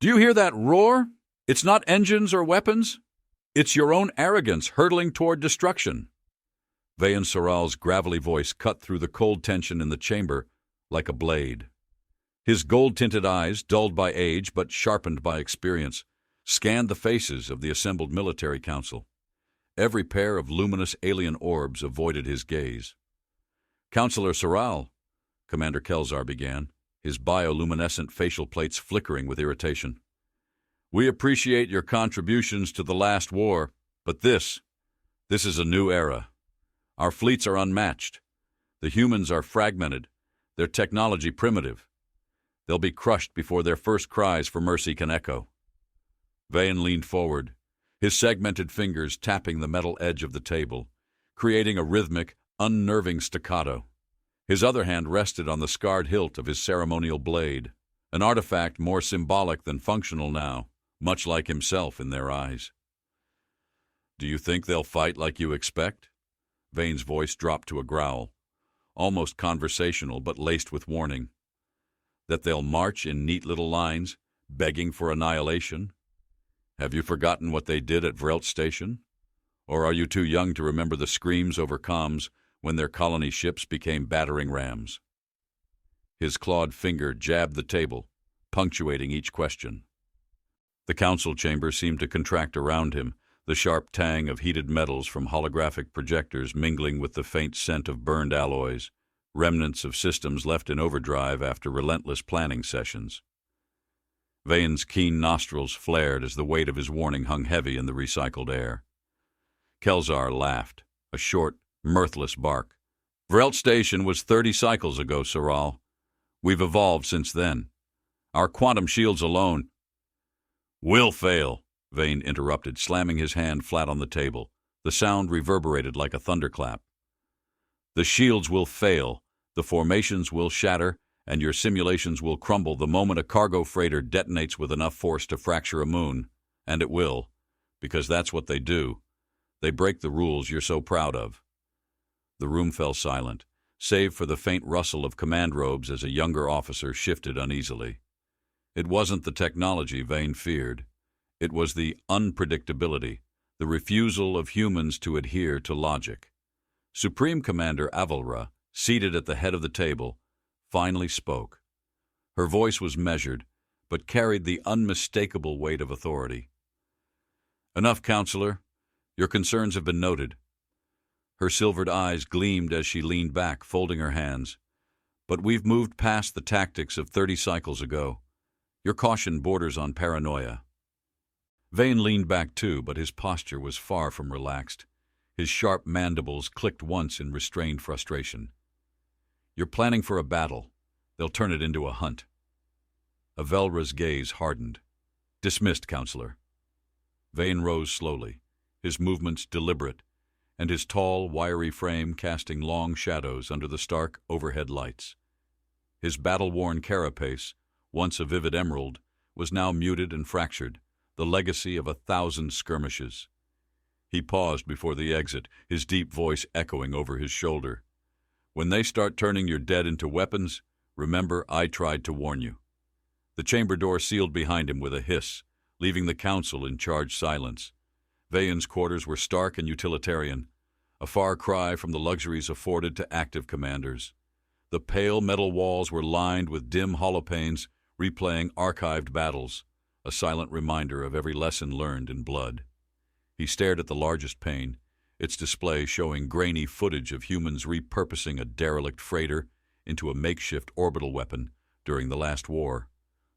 Do you hear that roar? It's not engines or weapons. It's your own arrogance hurtling toward destruction. Vaen Soral's gravelly voice cut through the cold tension in the chamber like a blade. His gold-tinted eyes, dulled by age but sharpened by experience, scanned the faces of the assembled military council. Every pair of luminous alien orbs avoided his gaze. "Counselor Soral," Commander Kelzar began, his bioluminescent facial plates flickering with irritation. "We appreciate your contributions to the last war, but this is a new era. Our fleets are unmatched. The humans are fragmented, their technology primitive. They'll be crushed before their first cries for mercy can echo." Vaen leaned forward, his segmented fingers tapping the metal edge of the table, creating a rhythmic, unnerving staccato. His other hand rested on the scarred hilt of his ceremonial blade, an artifact more symbolic than functional now, much like himself in their eyes. "Do you think they'll fight like you expect?" Vane's voice dropped to a growl, almost conversational but laced with warning. "That they'll march in neat little lines, begging for annihilation? Have you forgotten what they did at Vrelt Station? Or are you too young to remember the screams over comms when their colony ships became battering rams?" His clawed finger jabbed the table, punctuating each question. The council chamber seemed to contract around him, the sharp tang of heated metals from holographic projectors mingling with the faint scent of burned alloys, remnants of systems left in overdrive after relentless planning sessions. Vaen's keen nostrils flared as the weight of his warning hung heavy in the recycled air. Kelzar laughed, a short, mirthless bark. "Vrelt Station was 30 cycles ago, Soral. We've evolved since then. Our quantum shields alone—" "Will fail," Vaen interrupted, slamming his hand flat on the table. The sound reverberated like a thunderclap. "The shields will fail, the formations will shatter, and your simulations will crumble the moment a cargo freighter detonates with enough force to fracture a moon. And it will, because that's what they do. They break the rules you're so proud of." The room fell silent, save for the faint rustle of command robes as a younger officer shifted uneasily. It wasn't the technology Vaen feared. It was the unpredictability, the refusal of humans to adhere to logic. Supreme Commander Avela, seated at the head of the table, finally spoke. Her voice was measured, but carried the unmistakable weight of authority. "Enough, Counselor. Your concerns have been noted." Her silvered eyes gleamed as she leaned back, folding her hands. "But we've moved past the tactics of 30 cycles ago. Your caution borders on paranoia." Vaen leaned back too, but his posture was far from relaxed. His sharp mandibles clicked once in restrained frustration. "You're planning for a battle. They'll turn it into a hunt." Avela's gaze hardened. "Dismissed, Counselor." Vaen rose slowly, his movements deliberate, and his tall, wiry frame casting long shadows under the stark overhead lights. His battle-worn carapace, once a vivid emerald, was now muted and fractured, the legacy of 1,000 skirmishes. He paused before the exit, his deep voice echoing over his shoulder. "When they start turning your dead into weapons, remember I tried to warn you." The chamber door sealed behind him with a hiss, leaving the council in charged silence. Vaen's quarters were stark and utilitarian, a far cry from the luxuries afforded to active commanders. The pale metal walls were lined with dim holopanes replaying archived battles, a silent reminder of every lesson learned in blood. He stared at the largest pane, its display showing grainy footage of humans repurposing a derelict freighter into a makeshift orbital weapon during the last war.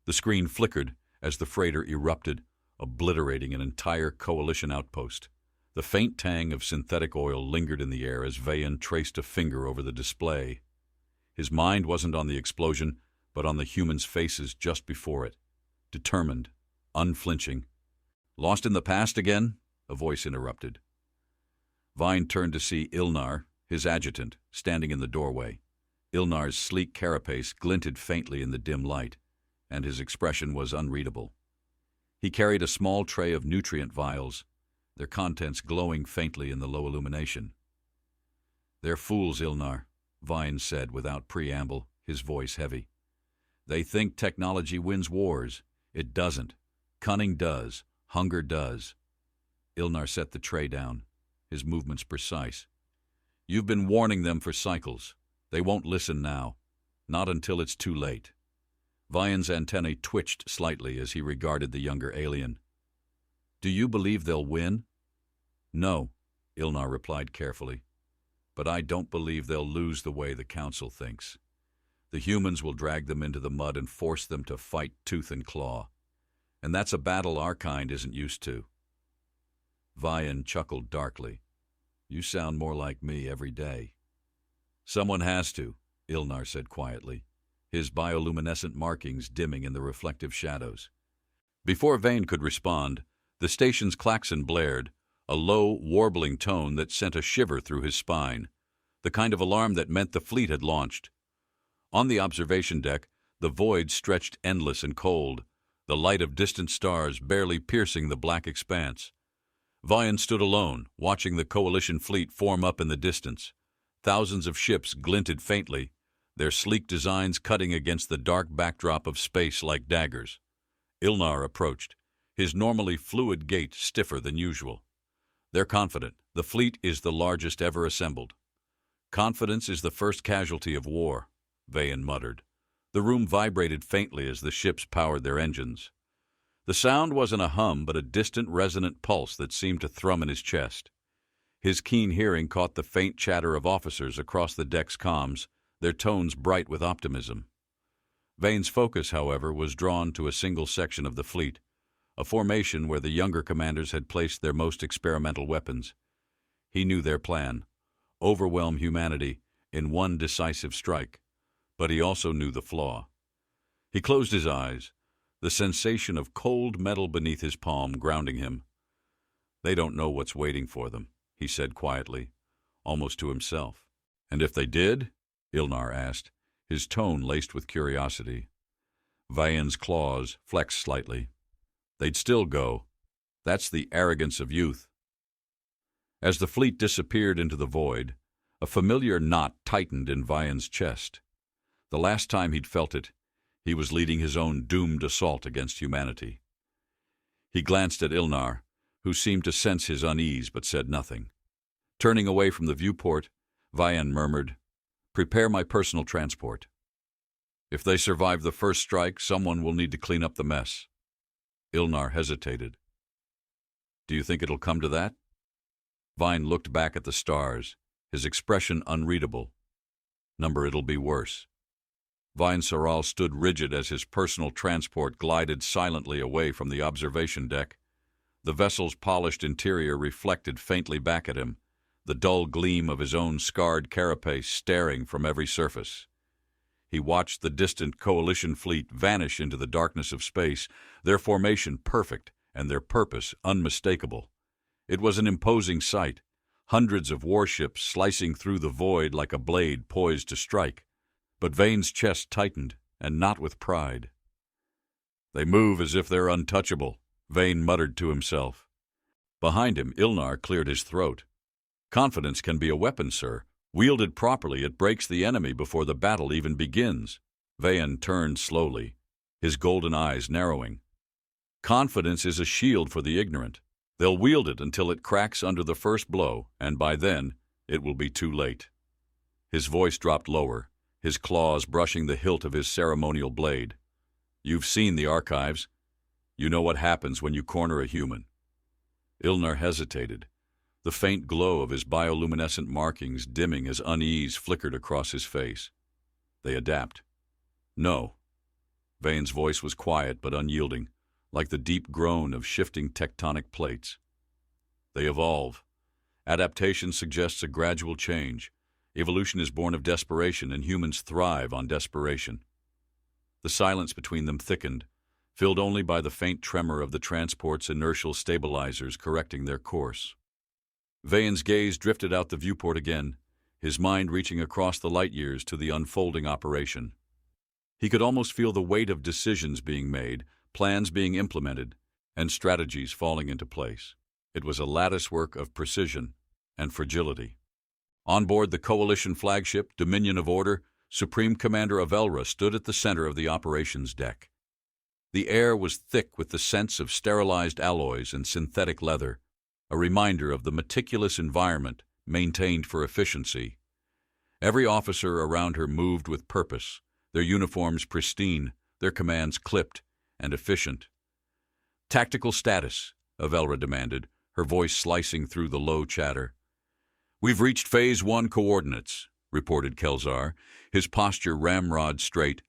The screen flickered as the freighter erupted, obliterating an entire coalition outpost. The faint tang of synthetic oil lingered in the air as Vaen traced a finger over the display. His mind wasn't on the explosion, but on the humans' faces just before it. Determined, unflinching. "Lost in the past again?" a voice interrupted. Vaen turned to see Ilnar, his adjutant, standing in the doorway. Ilnar's sleek carapace glinted faintly in the dim light, and his expression was unreadable. He carried a small tray of nutrient vials, their contents glowing faintly in the low illumination. "They're fools, Ilnar," Vaen said without preamble, his voice heavy. "They think technology wins wars, It doesn't. Cunning does. Hunger does. Ilnar set the tray down, his movements precise. You've been warning them for cycles. They won't listen now. Not until it's too late. Vaen's antennae twitched slightly as he regarded the younger alien. Do you believe they'll win? No, Ilnar replied carefully. But I don't believe they'll lose the way the Council thinks. The humans will drag them into the mud and force them to fight tooth and claw. And that's a battle our kind isn't used to. Vaen chuckled darkly. You sound more like me every day. Someone has to, Ilnar said quietly, his bioluminescent markings dimming in the reflective shadows. Before Vaen could respond, the station's klaxon blared, a low, warbling tone that sent a shiver through his spine, the kind of alarm that meant the fleet had launched. On the observation deck, the void stretched endless and cold, the light of distant stars barely piercing the black expanse. Vaen stood alone, watching the coalition fleet form up in the distance. Thousands of ships glinted faintly, their sleek designs cutting against the dark backdrop of space like daggers. Ilnar approached, his normally fluid gait stiffer than usual. They're confident. The fleet is the largest ever assembled. Confidence is the first casualty of war, Vaen muttered. The room vibrated faintly as the ships powered their engines. The sound wasn't a hum, but a distant, resonant pulse that seemed to thrum in his chest. His keen hearing caught the faint chatter of officers across the deck's comms, their tones bright with optimism. Vaen's focus, however, was drawn to a single section of the fleet, a formation where the younger commanders had placed their most experimental weapons. He knew their plan: overwhelm humanity in one decisive strike. But he also knew the flaw. He closed his eyes, the sensation of cold metal beneath his palm grounding him. They don't know what's waiting for them, he said quietly, almost to himself. And if they did? Ilnar asked, his tone laced with curiosity. Vaen's claws flexed slightly. They'd still go. That's the arrogance of youth. As the fleet disappeared into the void, a familiar knot tightened in Vaen's chest. The last time he'd felt it, he was leading his own doomed assault against humanity. He glanced at Ilnar, who seemed to sense his unease but said nothing. Turning away from the viewport, Vaen murmured, "Prepare my personal transport. If they survive the first strike, someone will need to clean up the mess." Ilnar hesitated. "Do you think it'll come to that?" Vaen looked back at the stars, his expression unreadable. "Number, it'll be worse." Vaen Soral stood rigid as his personal transport glided silently away from the observation deck. The vessel's polished interior reflected faintly back at him, the dull gleam of his own scarred carapace staring from every surface. He watched the distant coalition fleet vanish into the darkness of space, their formation perfect and their purpose unmistakable. It was an imposing sight, hundreds of warships slicing through the void like a blade poised to strike. But Vaen's chest tightened, and not with pride. "They move as if they're untouchable," Vaen muttered to himself. Behind him, Ilnar cleared his throat. "Confidence can be a weapon, sir. Wielded properly, it breaks the enemy before the battle even begins." Vaen turned slowly, his golden eyes narrowing. "Confidence is a shield for the ignorant. They'll wield it until it cracks under the first blow, and by then, it will be too late." His voice dropped lower, his claws brushing the hilt of his ceremonial blade. "You've seen the archives. You know what happens when you corner a human." Ilnar hesitated, the faint glow of his bioluminescent markings dimming as unease flickered across his face. "They adapt." "No." Vaen's voice was quiet but unyielding, like the deep groan of shifting tectonic plates. "They evolve. Adaptation suggests a gradual change. Evolution is born of desperation, and humans thrive on desperation." The silence between them thickened, filled only by the faint tremor of the transport's inertial stabilizers correcting their course. Vaen's gaze drifted out the viewport again, his mind reaching across the light years to the unfolding operation. He could almost feel the weight of decisions being made, plans being implemented, and strategies falling into place. It was a latticework of precision and fragility. On board the coalition flagship, Dominion of Order, Supreme Commander Avela stood at the center of the operations deck. The air was thick with the scents of sterilized alloys and synthetic leather, a reminder of the meticulous environment maintained for efficiency. Every officer around her moved with purpose, their uniforms pristine, their commands clipped and efficient. "Tactical status," Avela demanded, her voice slicing through the low chatter. "We've reached Phase 1 coordinates," reported Kelzar, his posture ramrod straight.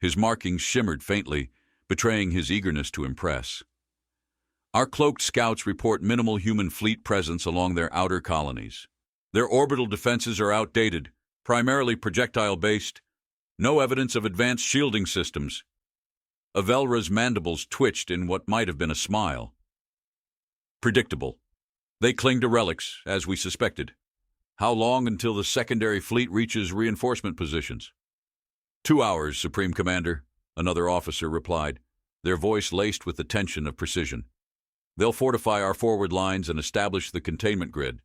His markings shimmered faintly, betraying his eagerness to impress. "Our cloaked scouts report minimal human fleet presence along their outer colonies. Their orbital defenses are outdated, primarily projectile-based. No evidence of advanced shielding systems." Avela's mandibles twitched in what might have been a smile. "Predictable. They cling to relics, as we suspected. How long until the secondary fleet reaches reinforcement positions?" "2 hours, Supreme Commander," another officer replied, their voice laced with the tension of precision. "They'll fortify our forward lines and establish the containment grid."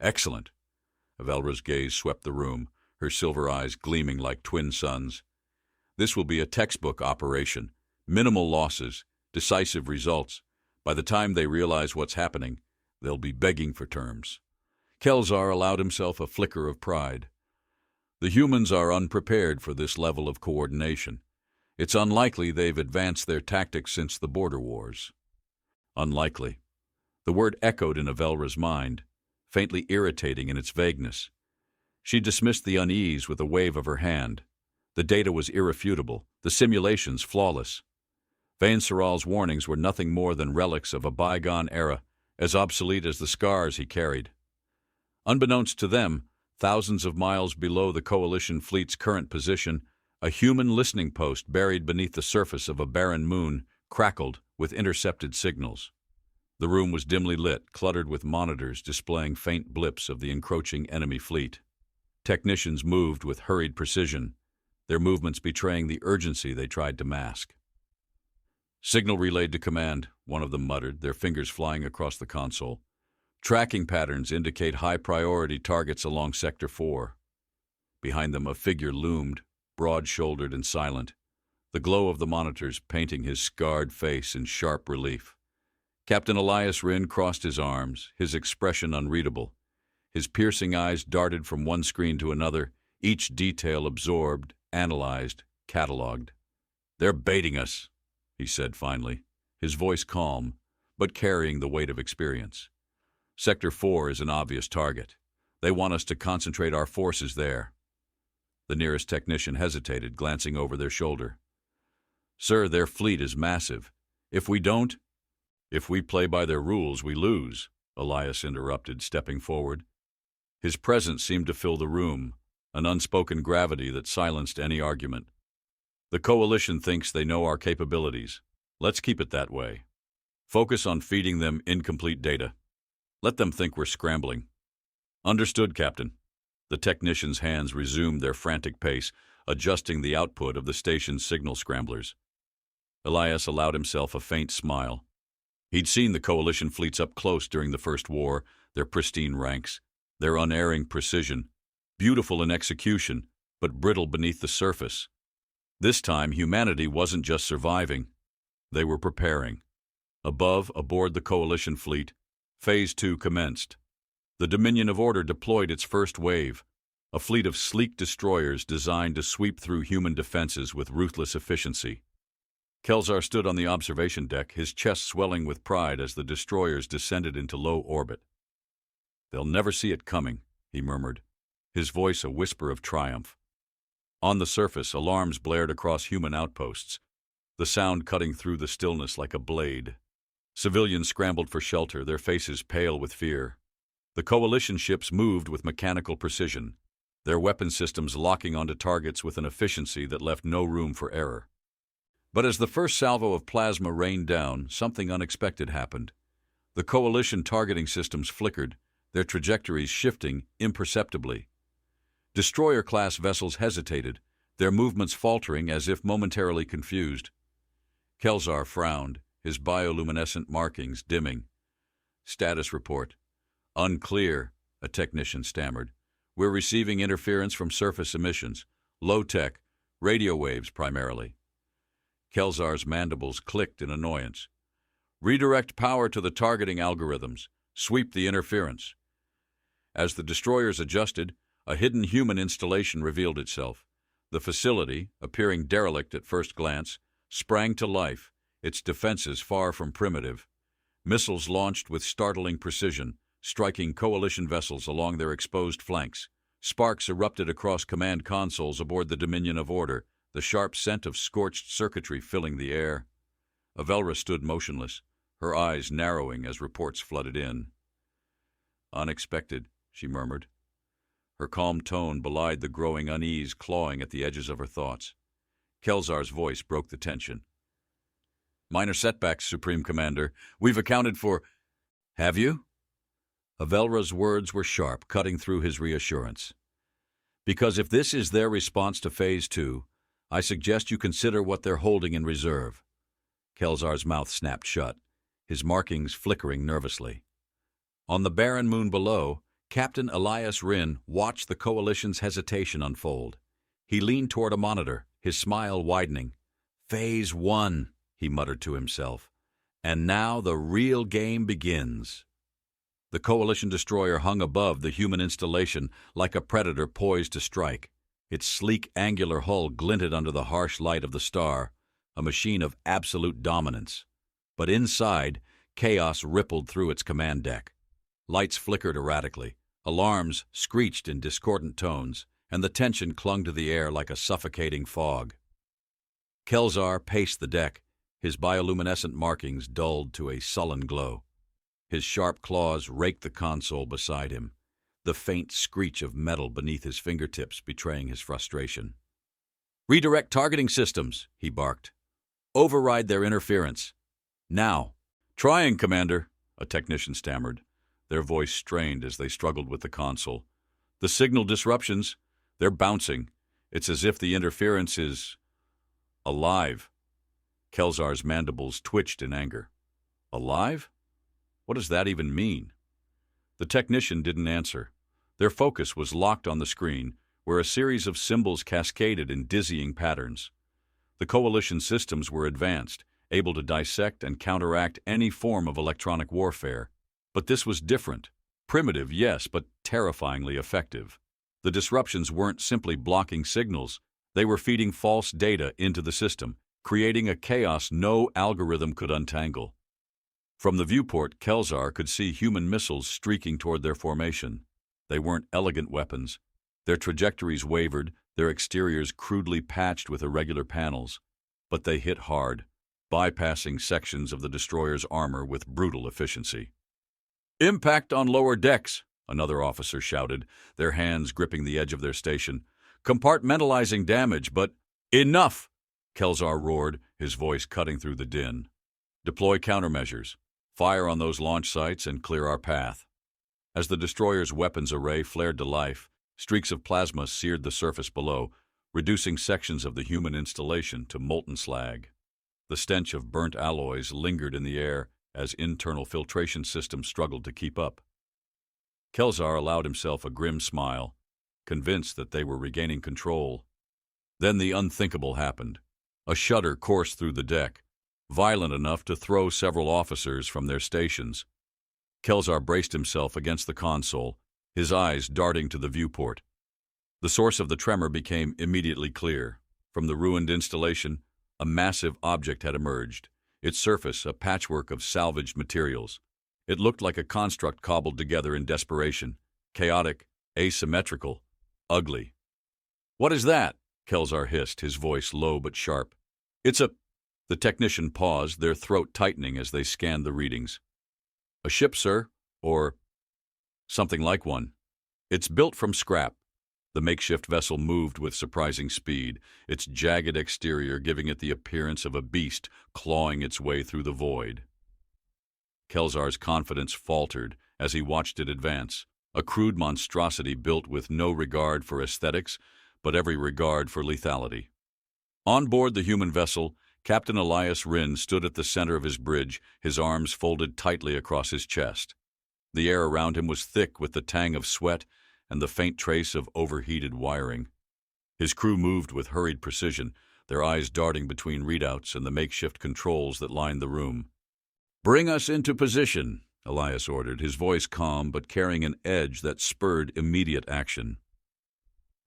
"Excellent." Avela's gaze swept the room, her silver eyes gleaming like twin suns. "This will be a textbook operation. Minimal losses, decisive results. By the time they realize what's happening, they'll be begging for terms." Kelzar allowed himself a flicker of pride. "The humans are unprepared for this level of coordination. It's unlikely they've advanced their tactics since the border wars." Unlikely. The word echoed in Avela's mind, faintly irritating in its vagueness. She dismissed the unease with a wave of her hand. The data was irrefutable, the simulations flawless. Vaen Soral's warnings were nothing more than relics of a bygone era, as obsolete as the scars he carried. Unbeknownst to them, thousands of miles below the Coalition fleet's current position, a human listening post buried beneath the surface of a barren moon crackled with intercepted signals. The room was dimly lit, cluttered with monitors displaying faint blips of the encroaching enemy fleet. Technicians moved with hurried precision, their movements betraying the urgency they tried to mask. "Signal relayed to command," one of them muttered, their fingers flying across the console. "Tracking patterns indicate high-priority targets along Sector 4. Behind them a figure loomed, broad-shouldered and silent, the glow of the monitors painting his scarred face in sharp relief. Captain Elias Ryn crossed his arms, his expression unreadable. His piercing eyes darted from one screen to another, each detail absorbed, analyzed, catalogued. "They're baiting us," he said finally, his voice calm, but carrying the weight of experience. "Sector 4 is an obvious target. They want us to concentrate our forces there." The nearest technician hesitated, glancing over their shoulder. "Sir, their fleet is massive. If we play by their rules, we lose," Elias interrupted, stepping forward. His presence seemed to fill the room, an unspoken gravity that silenced any argument. "The Coalition thinks they know our capabilities. Let's keep it that way. Focus on feeding them incomplete data. Let them think we're scrambling." "Understood, Captain." The technicians' hands resumed their frantic pace, adjusting the output of the station's signal scramblers. Elias allowed himself a faint smile. He'd seen the Coalition fleets up close during the First War, their pristine ranks, their unerring precision, beautiful in execution, but brittle beneath the surface. This time, humanity wasn't just surviving. They were preparing. Above, aboard the Coalition fleet, Phase 2 commenced. The Dominion of Order deployed its first wave, a fleet of sleek destroyers designed to sweep through human defenses with ruthless efficiency. Kelzar stood on the observation deck, his chest swelling with pride as the destroyers descended into low orbit. "They'll never see it coming," he murmured, his voice a whisper of triumph. On the surface, alarms blared across human outposts, the sound cutting through the stillness like a blade. Civilians scrambled for shelter, their faces pale with fear. The Coalition ships moved with mechanical precision, their weapon systems locking onto targets with an efficiency that left no room for error. But as the first salvo of plasma rained down, something unexpected happened. The Coalition targeting systems flickered, their trajectories shifting imperceptibly. Destroyer-class vessels hesitated, their movements faltering as if momentarily confused. Kelzar frowned, his bioluminescent markings dimming. "Status report." "Unclear," a technician stammered. "We're receiving interference from surface emissions. Low-tech, radio waves primarily." Kelzar's mandibles clicked in annoyance. Redirect power to the targeting algorithms. Sweep the interference. As the destroyers adjusted, a hidden human installation revealed itself. The facility, appearing derelict at first glance, sprang to life, its defenses far from primitive. Missiles launched with startling precision, striking coalition vessels along their exposed flanks. Sparks erupted across command consoles aboard the Dominion of Order, the sharp scent of scorched circuitry filling the air. Avela stood motionless, her eyes narrowing as reports flooded in. "Unexpected," she murmured. Her calm tone belied the growing unease clawing at the edges of her thoughts. Kelzar's voice broke the tension. "Minor setbacks, Supreme Commander. We've accounted for—" "Have you?" Avela's words were sharp, cutting through his reassurance. "Because if this is their response to Phase 2, I suggest you consider what they're holding in reserve." Kelzar's mouth snapped shut, his markings flickering nervously. On the barren moon below, Captain Elias Ryn watched the Coalition's hesitation unfold. He leaned toward a monitor, his smile widening. "Phase 1, he muttered to himself. "And now the real game begins." The Coalition destroyer hung above the human installation like a predator poised to strike. Its sleek, angular hull glinted under the harsh light of the star, a machine of absolute dominance. But inside, chaos rippled through its command deck. Lights flickered erratically, alarms screeched in discordant tones, and the tension clung to the air like a suffocating fog. Kelzar paced the deck, his bioluminescent markings dulled to a sullen glow. His sharp claws raked the console beside him, the faint screech of metal beneath his fingertips betraying his frustration. "Redirect targeting systems," he barked. "Override their interference. Now." "Trying, Commander," a technician stammered. Their voice strained as they struggled with the console. "The signal disruptions, they're bouncing. It's as if the interference is alive." Kelzar's mandibles twitched in anger. "Alive? What does that even mean?" The technician didn't answer. Their focus was locked on the screen, where a series of symbols cascaded in dizzying patterns. The Coalition systems were advanced, able to dissect and counteract any form of electronic warfare. But this was different. Primitive, yes, but terrifyingly effective. The disruptions weren't simply blocking signals. They were feeding false data into the system, creating a chaos no algorithm could untangle. From the viewport, Kelzar could see human missiles streaking toward their formation. They weren't elegant weapons. Their trajectories wavered, their exteriors crudely patched with irregular panels. But they hit hard, bypassing sections of the destroyer's armor with brutal efficiency. "Impact on lower decks," another officer shouted, their hands gripping the edge of their station. "Compartmentalizing damage, but—" "Enough!" Kelzar roared, his voice cutting through the din. "Deploy countermeasures. Fire on those launch sites and clear our path." As the destroyer's weapons array flared to life, streaks of plasma seared the surface below, reducing sections of the human installation to molten slag. The stench of burnt alloys lingered in the air as internal filtration systems struggled to keep up. Kelzar allowed himself a grim smile, convinced that they were regaining control. Then the unthinkable happened. A shudder coursed through the deck, violent enough to throw several officers from their stations. Kelzar braced himself against the console, his eyes darting to the viewport. The source of the tremor became immediately clear. From the ruined installation, a massive object had emerged, its surface a patchwork of salvaged materials. It looked like a construct cobbled together in desperation, chaotic, asymmetrical, ugly. "What is that?" Kelzar hissed, his voice low but sharp. "It's a—" The technician paused, their throat tightening as they scanned the readings. "A ship, sir, or something like one. It's built from scrap." The makeshift vessel moved with surprising speed, its jagged exterior giving it the appearance of a beast clawing its way through the void. Kelzar's confidence faltered as he watched it advance, a crude monstrosity built with no regard for aesthetics, but every regard for lethality. On board the human vessel, Captain Elias Ryn stood at the center of his bridge, his arms folded tightly across his chest. The air around him was thick with the tang of sweat and the faint trace of overheated wiring. His crew moved with hurried precision, their eyes darting between readouts and the makeshift controls that lined the room. "Bring us into position," Elias ordered, his voice calm but carrying an edge that spurred immediate action.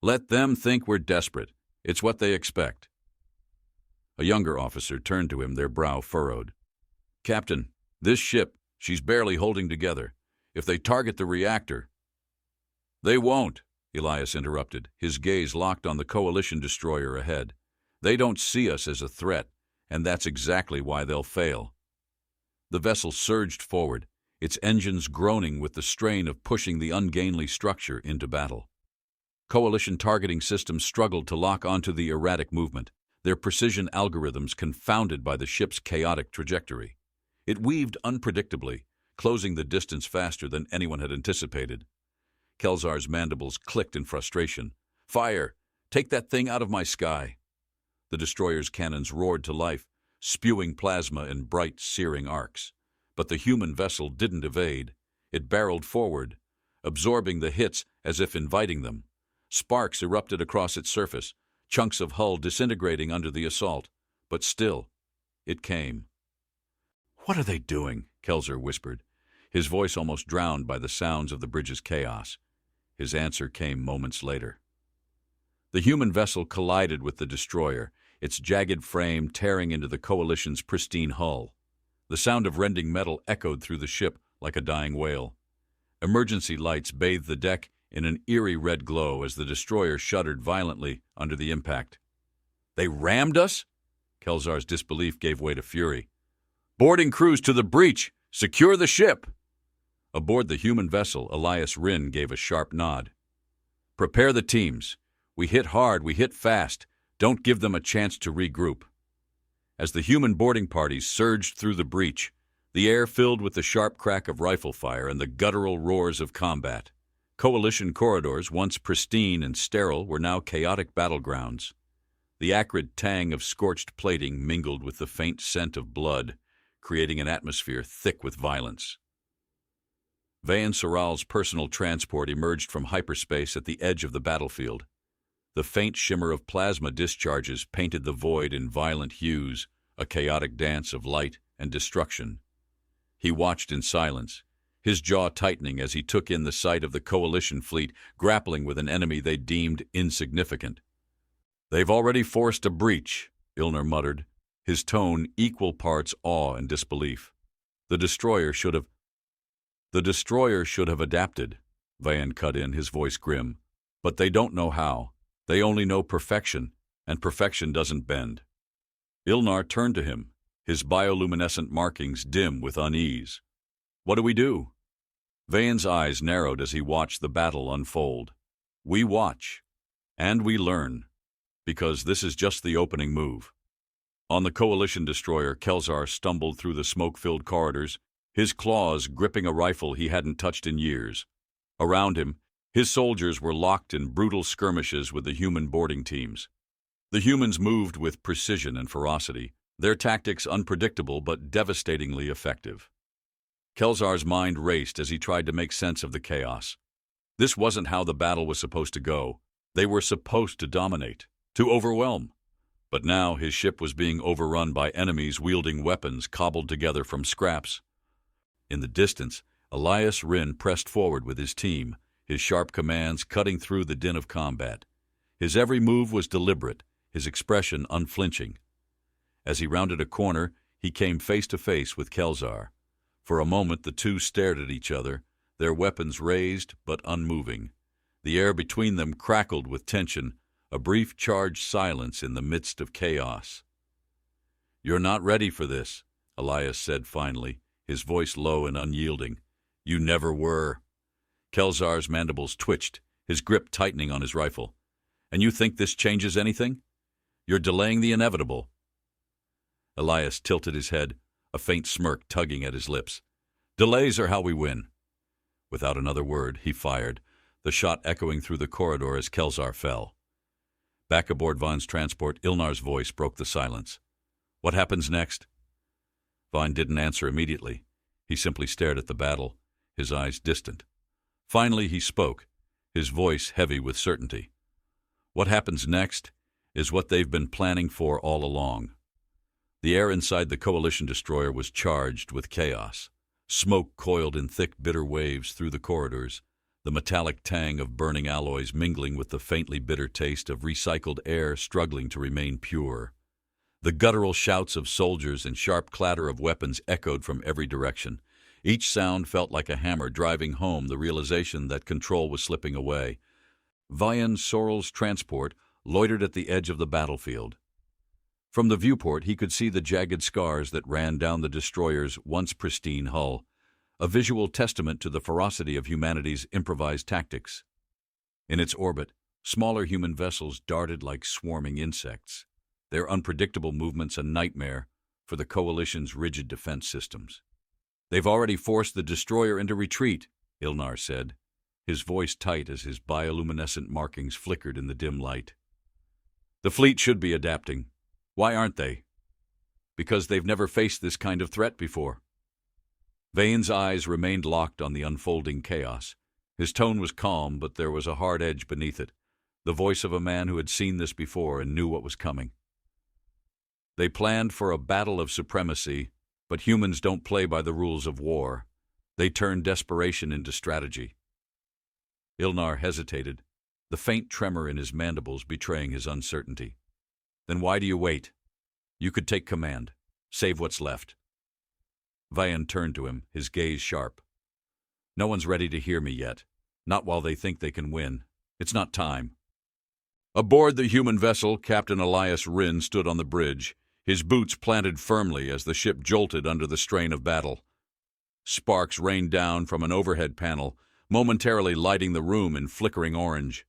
"Let them think we're desperate. It's what they expect." A younger officer turned to him, their brow furrowed. "Captain, this ship, she's barely holding together. If they target the reactor—" "They won't," Elias interrupted, his gaze locked on the Coalition destroyer ahead. "They don't see us as a threat, and that's exactly why they'll fail." The vessel surged forward, its engines groaning with the strain of pushing the ungainly structure into battle. Coalition targeting systems struggled to lock onto the erratic movement, their precision algorithms confounded by the ship's chaotic trajectory. It weaved unpredictably, closing the distance faster than anyone had anticipated. Kelzar's mandibles clicked in frustration. "Fire! Take that thing out of my sky!" The destroyer's cannons roared to life, spewing plasma in bright, searing arcs. But the human vessel didn't evade. It barreled forward, absorbing the hits as if inviting them. Sparks erupted across its surface, chunks of hull disintegrating under the assault. But still, it came. "What are they doing?" Kelzar whispered, his voice almost drowned by the sounds of the bridge's chaos. His answer came moments later. The human vessel collided with the destroyer, its jagged frame tearing into the Coalition's pristine hull. The sound of rending metal echoed through the ship like a dying wail. Emergency lights bathed the deck in an eerie red glow as the destroyer shuddered violently under the impact. "They rammed us?" Kelzar's disbelief gave way to fury. "Boarding crews to the breach! Secure the ship!" Aboard the human vessel, Elias Ryn gave a sharp nod. "Prepare the teams. We hit hard, we hit fast. Don't give them a chance to regroup." As the human boarding parties surged through the breach, the air filled with the sharp crack of rifle fire and the guttural roars of combat. Coalition corridors, once pristine and sterile, were now chaotic battlegrounds. The acrid tang of scorched plating mingled with the faint scent of blood, creating an atmosphere thick with violence. Vaen Soral's personal transport emerged from hyperspace at the edge of the battlefield. The faint shimmer of plasma discharges painted the void in violent hues, a chaotic dance of light and destruction. He watched in silence, his jaw tightening as he took in the sight of the Coalition fleet grappling with an enemy they deemed insignificant. "They've already forced a breach," Ilner muttered, his tone equal parts awe and disbelief. The destroyer should have adapted," Vaen cut in, his voice grim. "But they don't know how. They only know perfection, and perfection doesn't bend." Ilnar turned to him, his bioluminescent markings dim with unease. "What do we do?" Vaen's eyes narrowed as he watched the battle unfold. "We watch, and we learn, because this is just the opening move." On the Coalition destroyer, Kelzar stumbled through the smoke-filled corridors, his claws gripping a rifle he hadn't touched in years. Around him, his soldiers were locked in brutal skirmishes with the human boarding teams. The humans moved with precision and ferocity, their tactics unpredictable but devastatingly effective. Kelzar's mind raced as he tried to make sense of the chaos. This wasn't how the battle was supposed to go. They were supposed to dominate, to overwhelm. But now his ship was being overrun by enemies wielding weapons cobbled together from scraps. In the distance, Elias Ryn pressed forward with his team, his sharp commands cutting through the din of combat. His every move was deliberate, his expression unflinching. As he rounded a corner, he came face to face with Kelzar. For a moment the two stared at each other, their weapons raised but unmoving. The air between them crackled with tension, a brief charged silence in the midst of chaos. "You're not ready for this," Elias said finally, his voice low and unyielding. "You never were." Kelzar's mandibles twitched, his grip tightening on his rifle. "And you think this changes anything? You're delaying the inevitable." Elias tilted his head, a faint smirk tugging at his lips. "Delays are how we win." Without another word, he fired, the shot echoing through the corridor as Kelzar fell. Back aboard Vaen's transport, Ilnar's voice broke the silence. "What happens next?" Vaen didn't answer immediately. He simply stared at the battle, his eyes distant. Finally he spoke, his voice heavy with certainty. "What happens next? is what they've been planning for all along. The air inside the Coalition destroyer was charged with chaos. Smoke coiled in thick, bitter waves through the corridors, the metallic tang of burning alloys mingling with the faintly bitter taste of recycled air struggling to remain pure. The guttural shouts of soldiers and sharp clatter of weapons echoed from every direction. Each sound felt like a hammer driving home the realization that control was slipping away. Vaen Soral's transport loitered at the edge of the battlefield. From the viewport, he could see the jagged scars that ran down the destroyer's once pristine hull, a visual testament to the ferocity of humanity's improvised tactics. In its orbit, smaller human vessels darted like swarming insects, their unpredictable movements a nightmare for the Coalition's rigid defense systems. "They've already forced the destroyer into retreat," Ilnar said, his voice tight as his bioluminescent markings flickered in the dim light. "The fleet should be adapting. Why aren't they?" "Because they've never faced this kind of threat before." Vane's eyes remained locked on the unfolding chaos. His tone was calm, but there was a hard edge beneath it, the voice of a man who had seen this before and knew what was coming. "They planned for a battle of supremacy, but humans don't play by the rules of war. They turn desperation into strategy." Ilnar hesitated, the faint tremor in his mandibles betraying his uncertainty. "Then why do you wait? You could take command. Save what's left." Vaen turned to him, his gaze sharp. "No one's ready to hear me yet. Not while they think they can win. It's not time." Aboard the human vessel, Captain Elias Ryn stood on the bridge, his boots planted firmly as the ship jolted under the strain of battle. Sparks rained down from an overhead panel, momentarily lighting the room in flickering orange.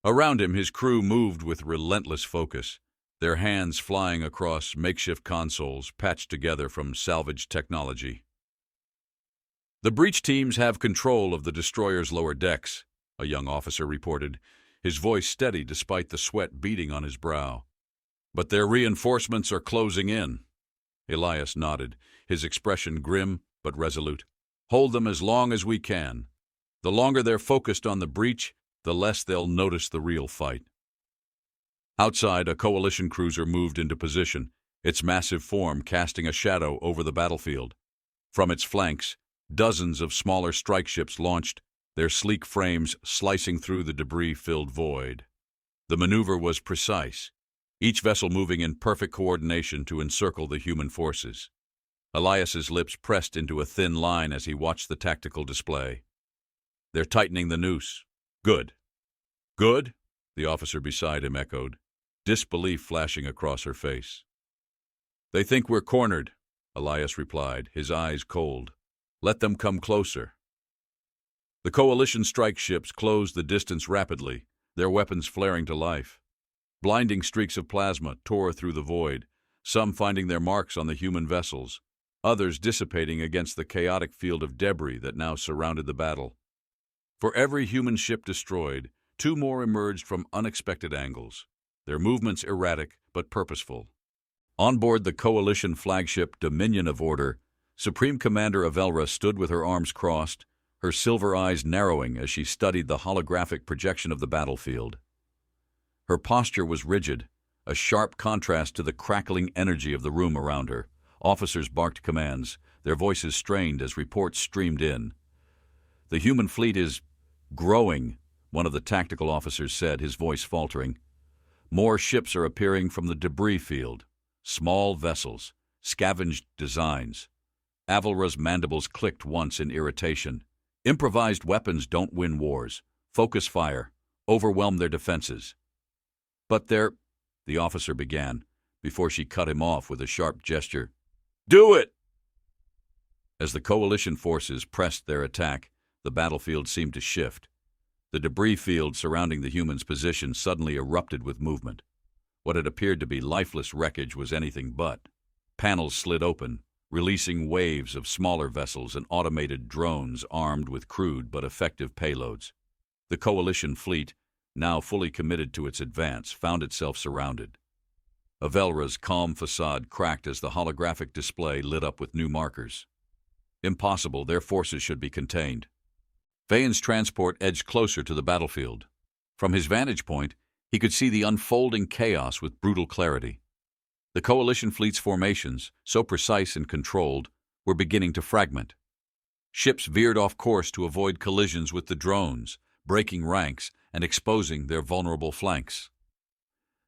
Around him, his crew moved with relentless focus, their hands flying across makeshift consoles patched together from salvaged technology. "The breach teams have control of the destroyer's lower decks," a young officer reported, his voice steady despite the sweat beading on his brow. "But their reinforcements are closing in." Elias nodded, his expression grim but resolute. "Hold them as long as we can. The longer they're focused on the breach, the less they'll notice the real fight." Outside, a Coalition cruiser moved into position, its massive form casting a shadow over the battlefield. From its flanks, dozens of smaller strike ships launched, their sleek frames slicing through the debris-filled void. The maneuver was precise, each vessel moving in perfect coordination to encircle the human forces. Elias's lips pressed into a thin line as he watched the tactical display. "They're tightening the noose. Good." "Good?" the officer beside him echoed, disbelief flashing across her face. "They think we're cornered," Elias replied, his eyes cold. "Let them come closer." The Coalition strike ships closed the distance rapidly, their weapons flaring to life. Blinding streaks of plasma tore through the void, some finding their marks on the human vessels, others dissipating against the chaotic field of debris that now surrounded the battle. For every human ship destroyed, two more emerged from unexpected angles, their movements erratic but purposeful. On board the Coalition flagship Dominion of Order, Supreme Commander Avela stood with her arms crossed, her silver eyes narrowing as she studied the holographic projection of the battlefield. Her posture was rigid, a sharp contrast to the crackling energy of the room around her. Officers barked commands, their voices strained as reports streamed in. "The human fleet is growing," one of the tactical officers said, his voice faltering. "More ships are appearing from the debris field. Small vessels, scavenged designs." Avela's mandibles clicked once in irritation. "Improvised weapons don't win wars. Focus fire. Overwhelm their defenses." "But the officer began, before she cut him off with a sharp gesture. "Do it!" As the Coalition forces pressed their attack, the battlefield seemed to shift. The debris field surrounding the humans' position suddenly erupted with movement. What had appeared to be lifeless wreckage was anything but. Panels slid open, releasing waves of smaller vessels and automated drones armed with crude but effective payloads. The Coalition fleet, now fully committed to its advance, found itself surrounded. Avela's calm facade cracked as the holographic display lit up with new markers. Impossible, their forces should be contained. Vaen's transport edged closer to the battlefield. From his vantage point, He could see the unfolding chaos with brutal clarity. The coalition fleet's formations, so precise and controlled, were beginning to fragment. Ships veered off course to avoid collisions with the drones, breaking ranks and exposing their vulnerable flanks.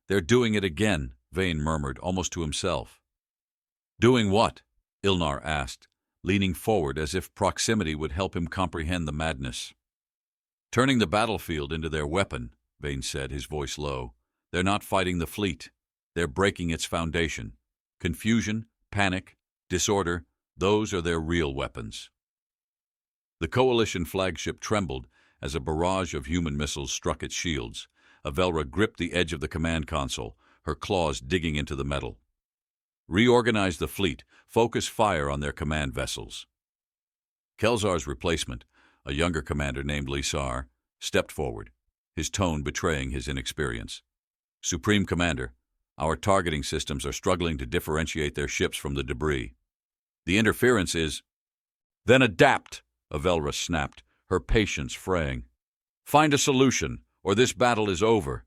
"They're doing it again," Vaen murmured, almost to himself. "Doing what?" Ilnar asked, leaning forward as if proximity would help him comprehend the madness. "Turning the battlefield into their weapon," Vaen said, his voice low. "They're not fighting the fleet. They're breaking its foundation. Confusion, panic, disorder, those are their real weapons." The coalition flagship trembled as a barrage of human missiles struck its shields. Avela gripped the edge of the command console, her claws digging into the metal. "Reorganize the fleet. Focus fire on their command vessels." Kelzar's replacement, a younger commander named Lisar, stepped forward, his tone betraying his inexperience. "Supreme Commander, our targeting systems are struggling to differentiate their ships from the debris. The interference is—" "Then adapt," Avela snapped, her patience fraying. "Find a solution, or this battle is over."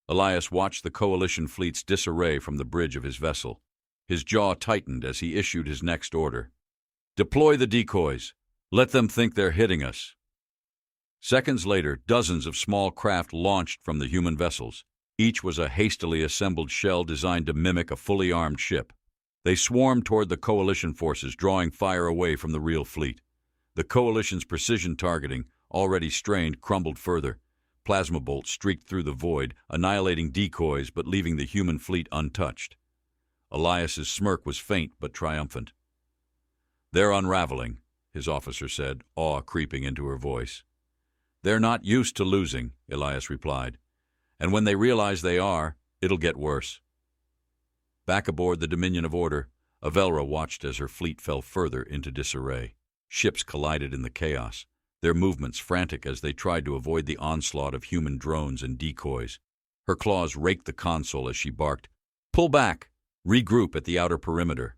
Elias watched the coalition fleet's disarray from the bridge of his vessel. His jaw tightened as he issued his next order. "Deploy the decoys. Let them think they're hitting us." Seconds later, dozens of small craft launched from the human vessels. Each was a hastily assembled shell designed to mimic a fully armed ship. They swarmed toward the coalition forces, drawing fire away from the real fleet. The coalition's precision targeting, already strained, crumbled further. Plasma bolts streaked through the void, annihilating decoys but leaving the human fleet untouched. Elias's smirk was faint but triumphant. "They're unraveling," his officer said, awe creeping into her voice. "They're not used to losing," Elias replied. "And when they realize they are, it'll get worse." Back aboard the Dominion of Order, Avela watched as her fleet fell further into disarray. Ships collided in the chaos, their movements frantic as they tried to avoid the onslaught of human drones and decoys. Her claws raked the console as she barked, "Pull back! Regroup at the outer perimeter."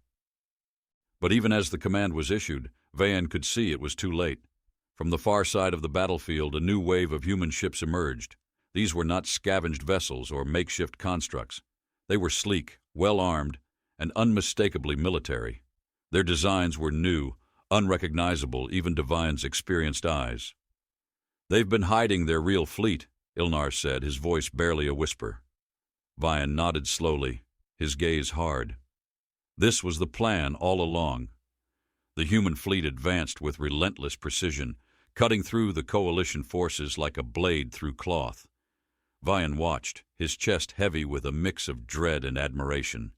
But even as the command was issued, Vaen could see it was too late. From the far side of the battlefield, a new wave of human ships emerged. These were not scavenged vessels or makeshift constructs. They were sleek, well-armed, and unmistakably military. Their designs were new, unrecognizable even to Vaen's experienced eyes. "They've been hiding their real fleet," Ilnar said, his voice barely a whisper. Vaen nodded slowly, his gaze hard. This was the plan all along. The human fleet advanced with relentless precision, cutting through the coalition forces like a blade through cloth. Vaen watched, his chest heavy with a mix of dread and admiration.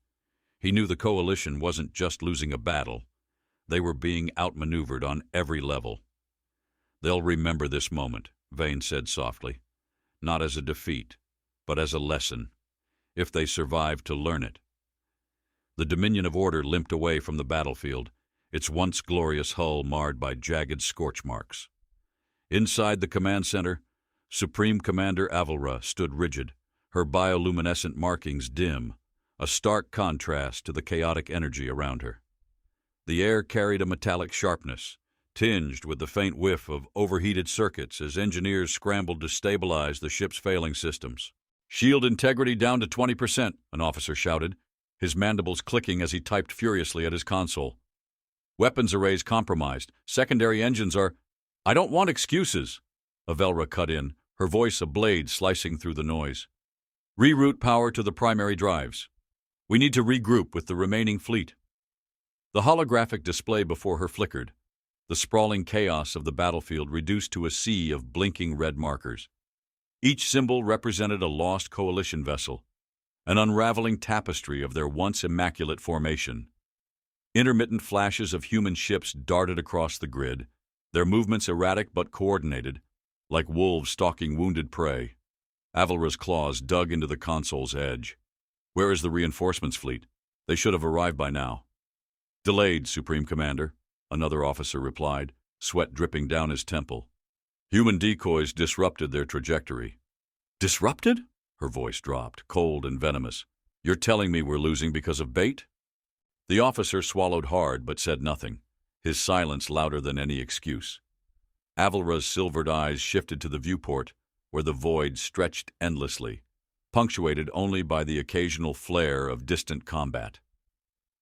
He knew the coalition wasn't just losing a battle. They were being outmaneuvered on every level. "They'll remember this moment," Vaen said softly. "Not as a defeat, but as a lesson, if they survive to learn it." The Dominion of Order limped away from the battlefield, its once glorious hull marred by jagged scorch marks. Inside the command center, Supreme Commander Avela stood rigid, her bioluminescent markings dim, a stark contrast to the chaotic energy around her. The air carried a metallic sharpness, tinged with the faint whiff of overheated circuits as engineers scrambled to stabilize the ship's failing systems. "Shield integrity down to 20%, an officer shouted, his mandibles clicking as he typed furiously at his console. "Weapons arrays compromised. Secondary engines are—" "I don't want excuses," Avela cut in, her voice a blade slicing through the noise. "Reroute power to the primary drives. We need to regroup with the remaining fleet." The holographic display before her flickered, the sprawling chaos of the battlefield reduced to a sea of blinking red markers. Each symbol represented a lost coalition vessel, an unraveling tapestry of their once immaculate formation. Intermittent flashes of human ships darted across the grid, their movements erratic but coordinated, like wolves stalking wounded prey. Avela's claws dug into the console's edge. "Where is the reinforcements fleet? They should have arrived by now." "Delayed, Supreme Commander," another officer replied, sweat dripping down his temple. "Human decoys disrupted their trajectory." "Disrupted?" Her voice dropped, cold and venomous. "You're telling me we're losing because of bait?" The officer swallowed hard but said nothing, his silence louder than any excuse. Avela's silvered eyes shifted to the viewport, where the void stretched endlessly, punctuated only by the occasional flare of distant combat.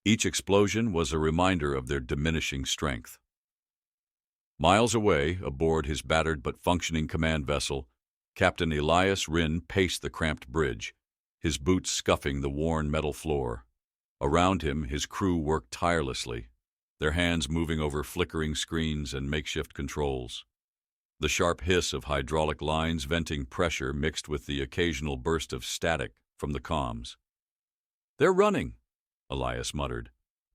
Each explosion was a reminder of their diminishing strength. Miles away, aboard his battered but functioning command vessel, Captain Elias Rinn paced the cramped bridge, his boots scuffing the worn metal floor. Around him, his crew worked tirelessly, their hands moving over flickering screens and makeshift controls. The sharp hiss of hydraulic lines venting pressure mixed with the occasional burst of static from the comms. "They're running," Elias muttered,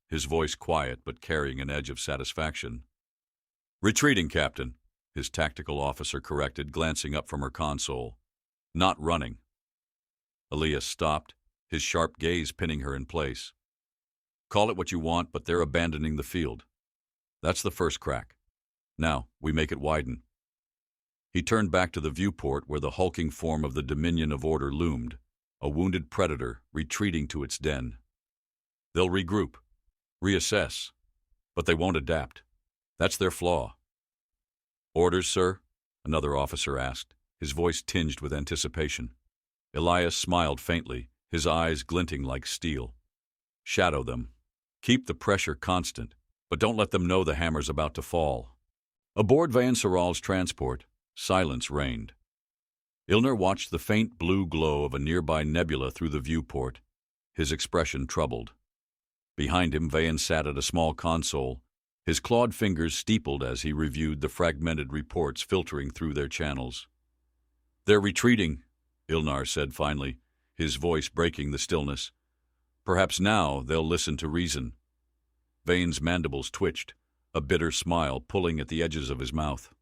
his voice quiet but carrying an edge of satisfaction. "Retreating, Captain," his tactical officer corrected, glancing up from her console. "Not running." Elias stopped, his sharp gaze pinning her in place. "Call it what you want, but they're abandoning the field. That's the first crack. Now, we make it widen." He turned back to the viewport where the hulking form of the Dominion of Order loomed, a wounded predator retreating to its den. "They'll regroup, reassess, but they won't adapt. That's their flaw." "Orders, sir?" another officer asked, his voice tinged with anticipation. Elias smiled faintly, his eyes glinting like steel. "Shadow them. Keep the pressure constant, but don't let them know the hammer's about to fall." Aboard Vaen Soral's transport, silence reigned. Ilner watched the faint blue glow of a nearby nebula through the viewport, his expression troubled. Behind him, Vaen sat at a small console, his clawed fingers steepled as he reviewed the fragmented reports filtering through their channels. "They're retreating," Ilnar said finally, his voice breaking the stillness. "Perhaps now they'll listen to reason." Vane's mandibles twitched, a bitter smile pulling at the edges of his mouth.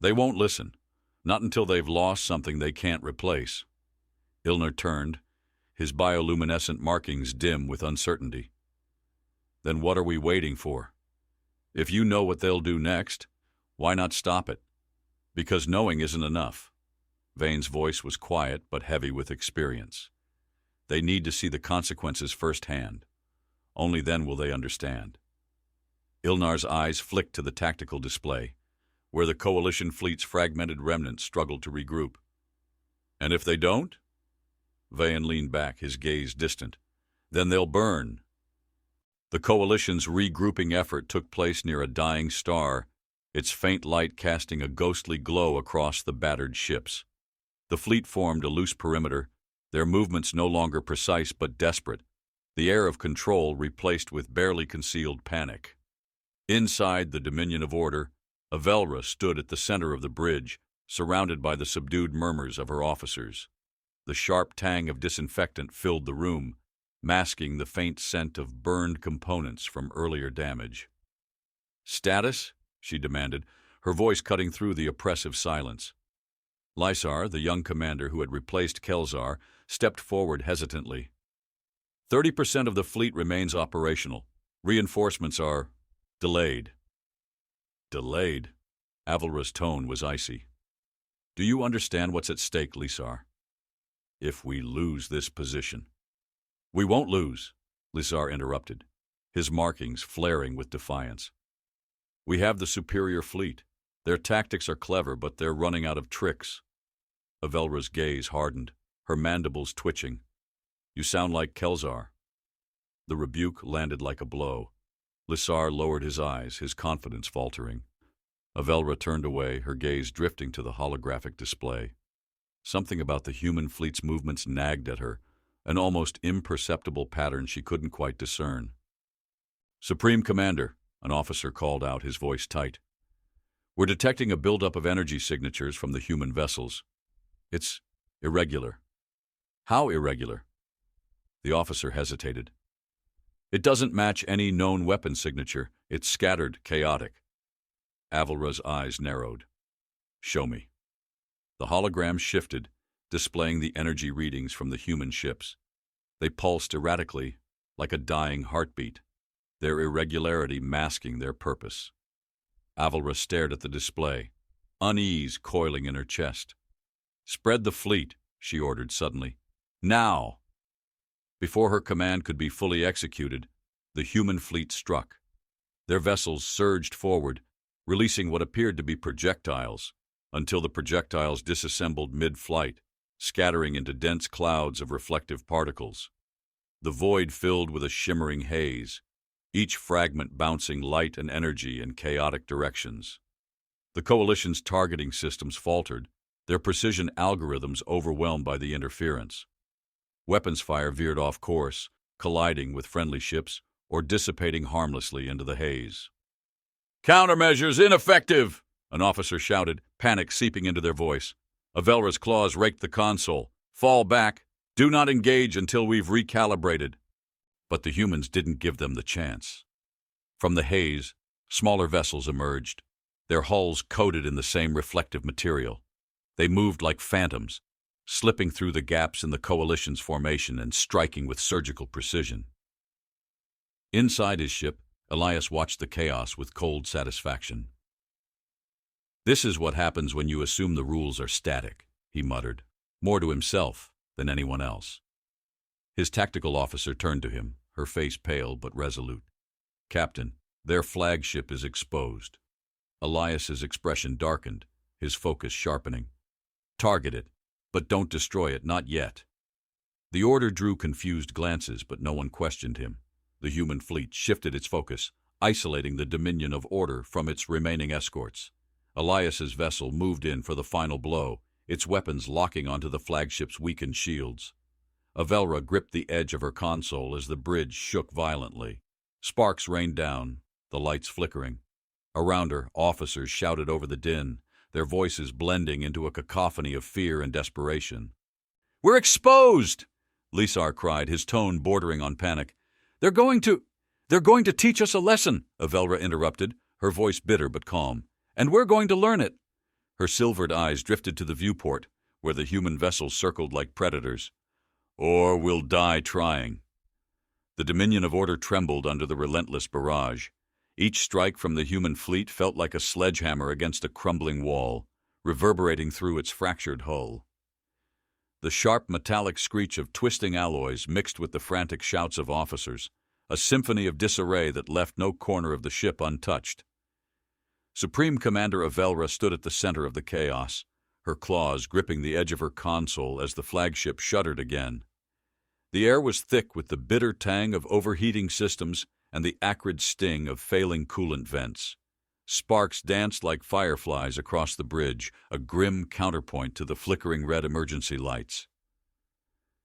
"They won't listen. Not until they've lost something they can't replace." Ilner turned, his bioluminescent markings dim with uncertainty. "Then what are we waiting for? If you know what they'll do next, why not stop it? Because knowing isn't enough." Vane's voice was quiet but heavy with experience. "They need to see the consequences firsthand. Only then will they understand." Ilnar's eyes flicked to the tactical display, where the Coalition fleet's fragmented remnants struggled to regroup. "And if they don't?" Vaen leaned back, his gaze distant. "Then they'll burn." The Coalition's regrouping effort took place near a dying star, its faint light casting a ghostly glow across the battered ships. The fleet formed a loose perimeter, their movements no longer precise but desperate, the air of control replaced with barely concealed panic. Inside the Dominion of Order, Avela stood at the center of the bridge, surrounded by the subdued murmurs of her officers. The sharp tang of disinfectant filled the room, masking the faint scent of burned components from earlier damage. "Status?" she demanded, her voice cutting through the oppressive silence. Lysar, the young commander who had replaced Kelzar, stepped forward hesitantly. 30% of the fleet remains operational. Reinforcements are delayed." "Delayed?" Avela's tone was icy. "Do you understand what's at stake, Lysar? If we lose this position—" "We won't lose," Lysar interrupted, his markings flaring with defiance. "We have the superior fleet. Their tactics are clever, but they're running out of tricks." Avela's gaze hardened, her mandibles twitching. "You sound like Kelzar." The rebuke landed like a blow. Lysar lowered his eyes, his confidence faltering. Avela turned away, her gaze drifting to the holographic display. Something about the human fleet's movements nagged at her, an almost imperceptible pattern she couldn't quite discern. "Supreme Commander," an officer called out, his voice tight. "We're detecting a buildup of energy signatures from the human vessels. It's irregular." "How irregular?" The officer hesitated. "It doesn't match any known weapon signature. It's scattered, chaotic." Avela's eyes narrowed. "Show me." The hologram shifted, displaying the energy readings from the human ships. They pulsed erratically, like a dying heartbeat, their irregularity masking their purpose. Avela stared at the display, unease coiling in her chest. "Spread the fleet," she ordered suddenly. "Now!" Before her command could be fully executed, the human fleet struck. Their vessels surged forward, releasing what appeared to be projectiles, until the projectiles disassembled mid-flight, scattering into dense clouds of reflective particles. The void filled with a shimmering haze, each fragment bouncing light and energy in chaotic directions. The Coalition's targeting systems faltered, their precision algorithms overwhelmed by the interference. Weapons fire veered off course, colliding with friendly ships or dissipating harmlessly into the haze. "Countermeasures ineffective!" an officer shouted, panic seeping into their voice. Avela's claws raked the console. "Fall back. Do not engage until we've recalibrated." But the humans didn't give them the chance. From the haze, smaller vessels emerged, their hulls coated in the same reflective material. They moved like phantoms, slipping through the gaps in the Coalition's formation and striking with surgical precision. Inside his ship, Elias watched the chaos with cold satisfaction. "This is what happens when you assume the rules are static," he muttered, more to himself than anyone else. His tactical officer turned to him, her face pale but resolute. "Captain, their flagship is exposed." Elias's expression darkened, his focus sharpening. "Target it, but don't destroy it, not yet." The order drew confused glances, but no one questioned him. The human fleet shifted its focus, isolating the Dominion of Order from its remaining escorts. Elias's vessel moved in for the final blow, its weapons locking onto the flagship's weakened shields. Avela gripped the edge of her console as the bridge shook violently. Sparks rained down, the lights flickering. Around her, officers shouted over the din, their voices blending into a cacophony of fear and desperation. "We're exposed!" Lisar cried, his tone bordering on panic. They're going to teach us a lesson," Avela interrupted, her voice bitter but calm. "And we're going to learn it." Her silvered eyes drifted to the viewport, where the human vessels circled like predators. "Or we'll die trying." The Dominion of Order trembled under the relentless barrage. Each strike from the human fleet felt like a sledgehammer against a crumbling wall, reverberating through its fractured hull. The sharp metallic screech of twisting alloys mixed with the frantic shouts of officers, a symphony of disarray that left no corner of the ship untouched. Supreme Commander Avela stood at the center of the chaos, her claws gripping the edge of her console as the flagship shuddered again. The air was thick with the bitter tang of overheating systems and the acrid sting of failing coolant vents. Sparks danced like fireflies across the bridge, a grim counterpoint to the flickering red emergency lights.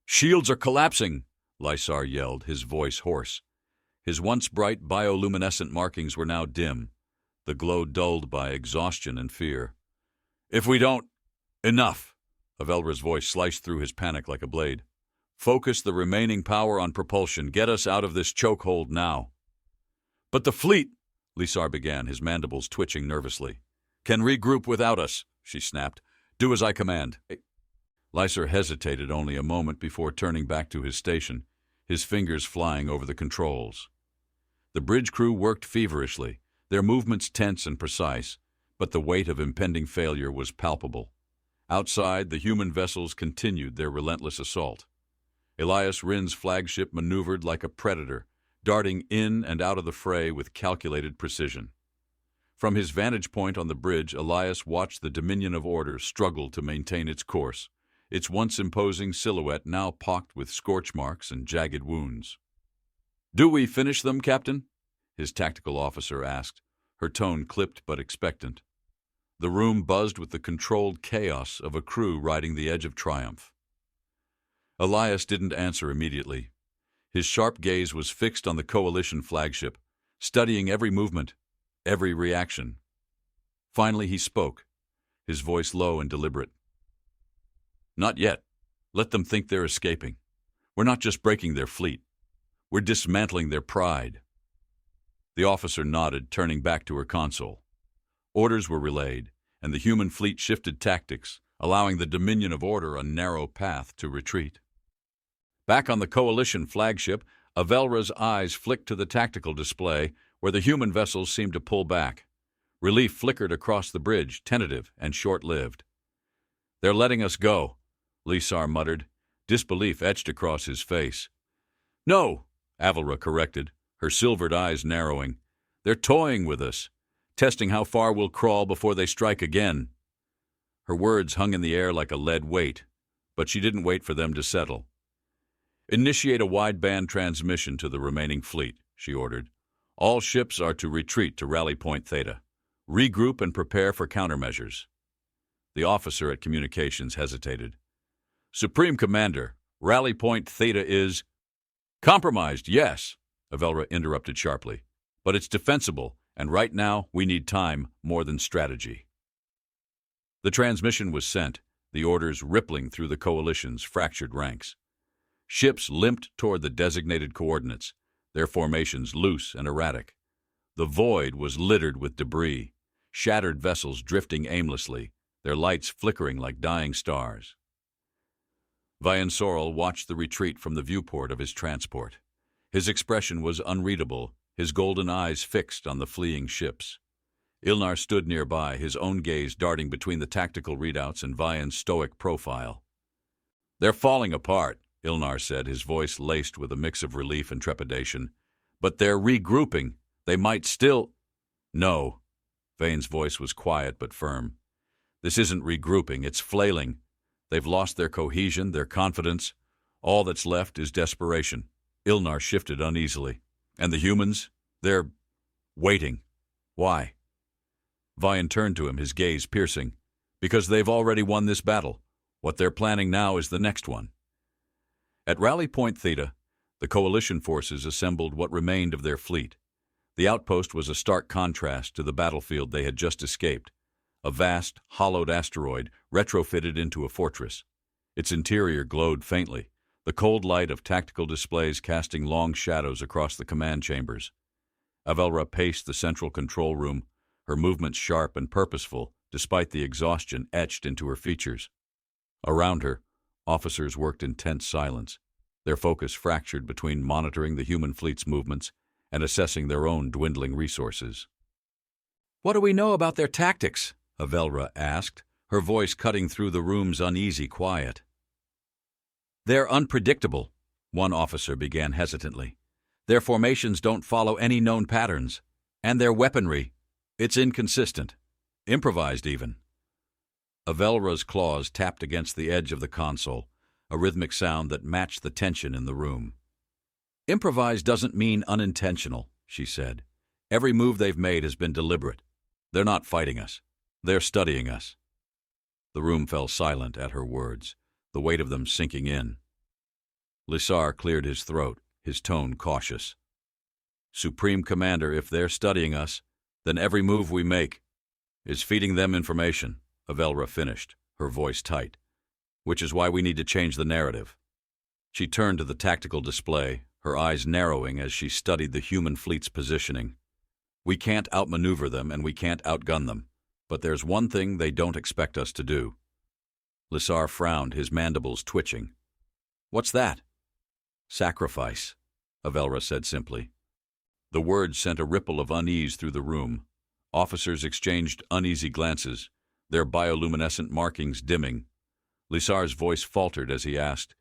"Shields are collapsing!" Lisar yelled, his voice hoarse. His once bright bioluminescent markings were now dim, the glow dulled by exhaustion and fear. "If we don't... Enough!" Avela's voice sliced through his panic like a blade. "Focus the remaining power on propulsion. Get us out of this chokehold now." "But the fleet," Lisar began, his mandibles twitching nervously. "Can regroup without us," she snapped. "Do as I command." Lisar hesitated only a moment before turning back to his station, his fingers flying over the controls. The bridge crew worked feverishly, their movements tense and precise, but the weight of impending failure was palpable. Outside, the human vessels continued their relentless assault. Elias Rin's flagship maneuvered like a predator, darting in and out of the fray with calculated precision. From his vantage point on the bridge, Elias watched the Dominion of Order struggle to maintain its course, its once imposing silhouette now pocked with scorch marks and jagged wounds. "Do we finish them, Captain?" his tactical officer asked, her tone clipped but expectant. The room buzzed with the controlled chaos of a crew riding the edge of triumph. Elias didn't answer immediately. His sharp gaze was fixed on the Coalition flagship, studying every movement, every reaction. Finally he spoke, his voice low and deliberate. "Not yet. Let them think they're escaping. We're not just breaking their fleet. We're dismantling their pride." The officer nodded, turning back to her console. Orders were relayed, and the human fleet shifted tactics, allowing the Dominion of Order a narrow path to retreat. Back on the Coalition flagship, Avela's eyes flicked to the tactical display, where the human vessels seemed to pull back. Relief flickered across the bridge, tentative and short-lived. "They're letting us go," Lisar muttered, disbelief etched across his face. "No," Avela corrected, her silvered eyes narrowing. "They're toying with us, testing how far we'll crawl before they strike again." Her words hung in the air like a lead weight, but she didn't wait for them to settle. "Initiate a wideband transmission to the remaining fleet," she ordered. "All ships are to retreat to Rally Point Theta. Regroup and prepare for countermeasures." The officer at communications hesitated. "Supreme Commander, Rally Point Theta is—" "Compromised, yes," Avela interrupted sharply. "But it's defensible, and right now we need time more than strategy." The transmission was sent, the orders rippling through the coalition's fractured ranks. Ships limped toward the designated coordinates, their formations loose and erratic. The void was littered with debris, shattered vessels drifting aimlessly, their lights flickering like dying stars. Vaen Soral watched the retreat from the viewport of his transport. His expression was unreadable, his golden eyes fixed on the fleeing ships. Ilnar stood nearby, his own gaze darting between the tactical readouts and Vaen's stoic profile. "They're falling apart," Ilnar said, his voice laced with a mix of relief and trepidation. "But they're regrouping. They might still—" "No." Vaen's voice was quiet but firm. "This isn't regrouping, it's flailing. They've lost their cohesion, their confidence. All that's left is desperation." Ilnar shifted uneasily. "And the humans? They're waiting. Why?" Vaen turned to him, his gaze piercing. "Because they've already won this battle. What they're planning now is the next one." At Rally Point Theta, the coalition forces assembled what remained of their fleet. The outpost was a stark contrast to the battlefield they had just escaped, a vast, hollowed asteroid retrofitted into a fortress. Its interior glowed faintly, the cold light of tactical displays casting long shadows across the command chambers. Avela paced the central control room, her movements sharp and purposeful, despite the exhaustion etched into her features. Around her, officers worked in tense silence, their focus fractured between monitoring the human fleet's movements and assessing their own dwindling resources. "What do we know about their tactics?" Avela asked, her voice cutting through the room's uneasy quiet. "They're unpredictable," one officer began hesitantly. "Their formations don't follow any known patterns. And their weaponry, it's inconsistent. Improvised, even." Avela's claws tapped against the edge of the console, a rhythmic sound that matched the tension in the room. "Improvised doesn't mean unintentional," she said. "Every move they've made has been deliberate. They're not fighting us. They're studying us." The room fell silent at her words, the weight of them sinking in. Lissar cleared his throat, his tone cautious. "Supreme Commander, if they're studying us, then every move we make is feeding them information," Avela finished, her voice tight. "Which is why we need to change the narrative." She turned to the tactical display, her eyes narrowing as she studied the human fleet's positioning. "We can't outmaneuver them and we can't outgun them, but there's one thing they don't expect us to do." Lissar frowned, his mandibles twitching. "What's that?" "Sacrifice," Avela said simply. The words sent a ripple of unease through the room. Officers exchanged uneasy glances, their bioluminescent markings dimming. Lissar's voice faltered as he asked,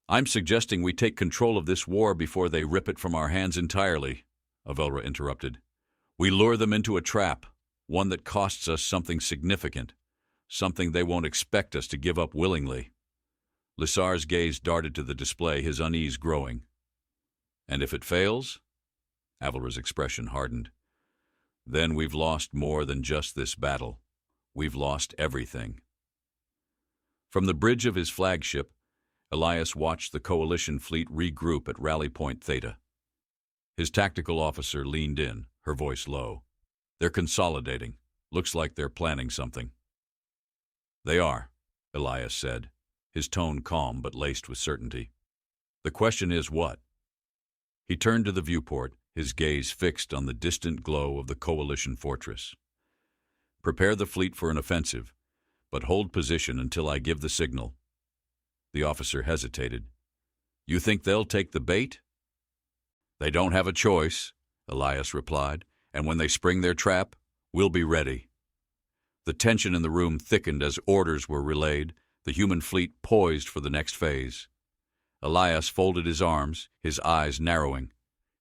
"I'm suggesting we take control of this war before they rip it from our hands entirely," Avela interrupted. "We lure them into a trap, one that costs us something significant, something they won't expect us to give up willingly." Lissar's gaze darted to the display, his unease growing. "And if it fails?" Avela's expression hardened. "Then we've lost more than just this battle. We've lost everything." From the bridge of his flagship, Elias watched the coalition fleet regroup at Rally Point Theta. His tactical officer leaned in, her voice low. "They're consolidating. Looks like they're planning something." "They are," Elias said, his tone calm but laced with certainty. "The question is what?" He turned to the viewport, his gaze fixed on the distant glow of the coalition fortress. "Prepare the fleet for an offensive, but hold position until I give the signal." The officer hesitated. "You think they'll take the bait?" "They don't have a choice," Elias replied, "and when they spring their trap, we'll be ready." The tension in the room thickened as orders were relayed, the human fleet poised for the next phase. Elias folded his arms, his eyes narrowing.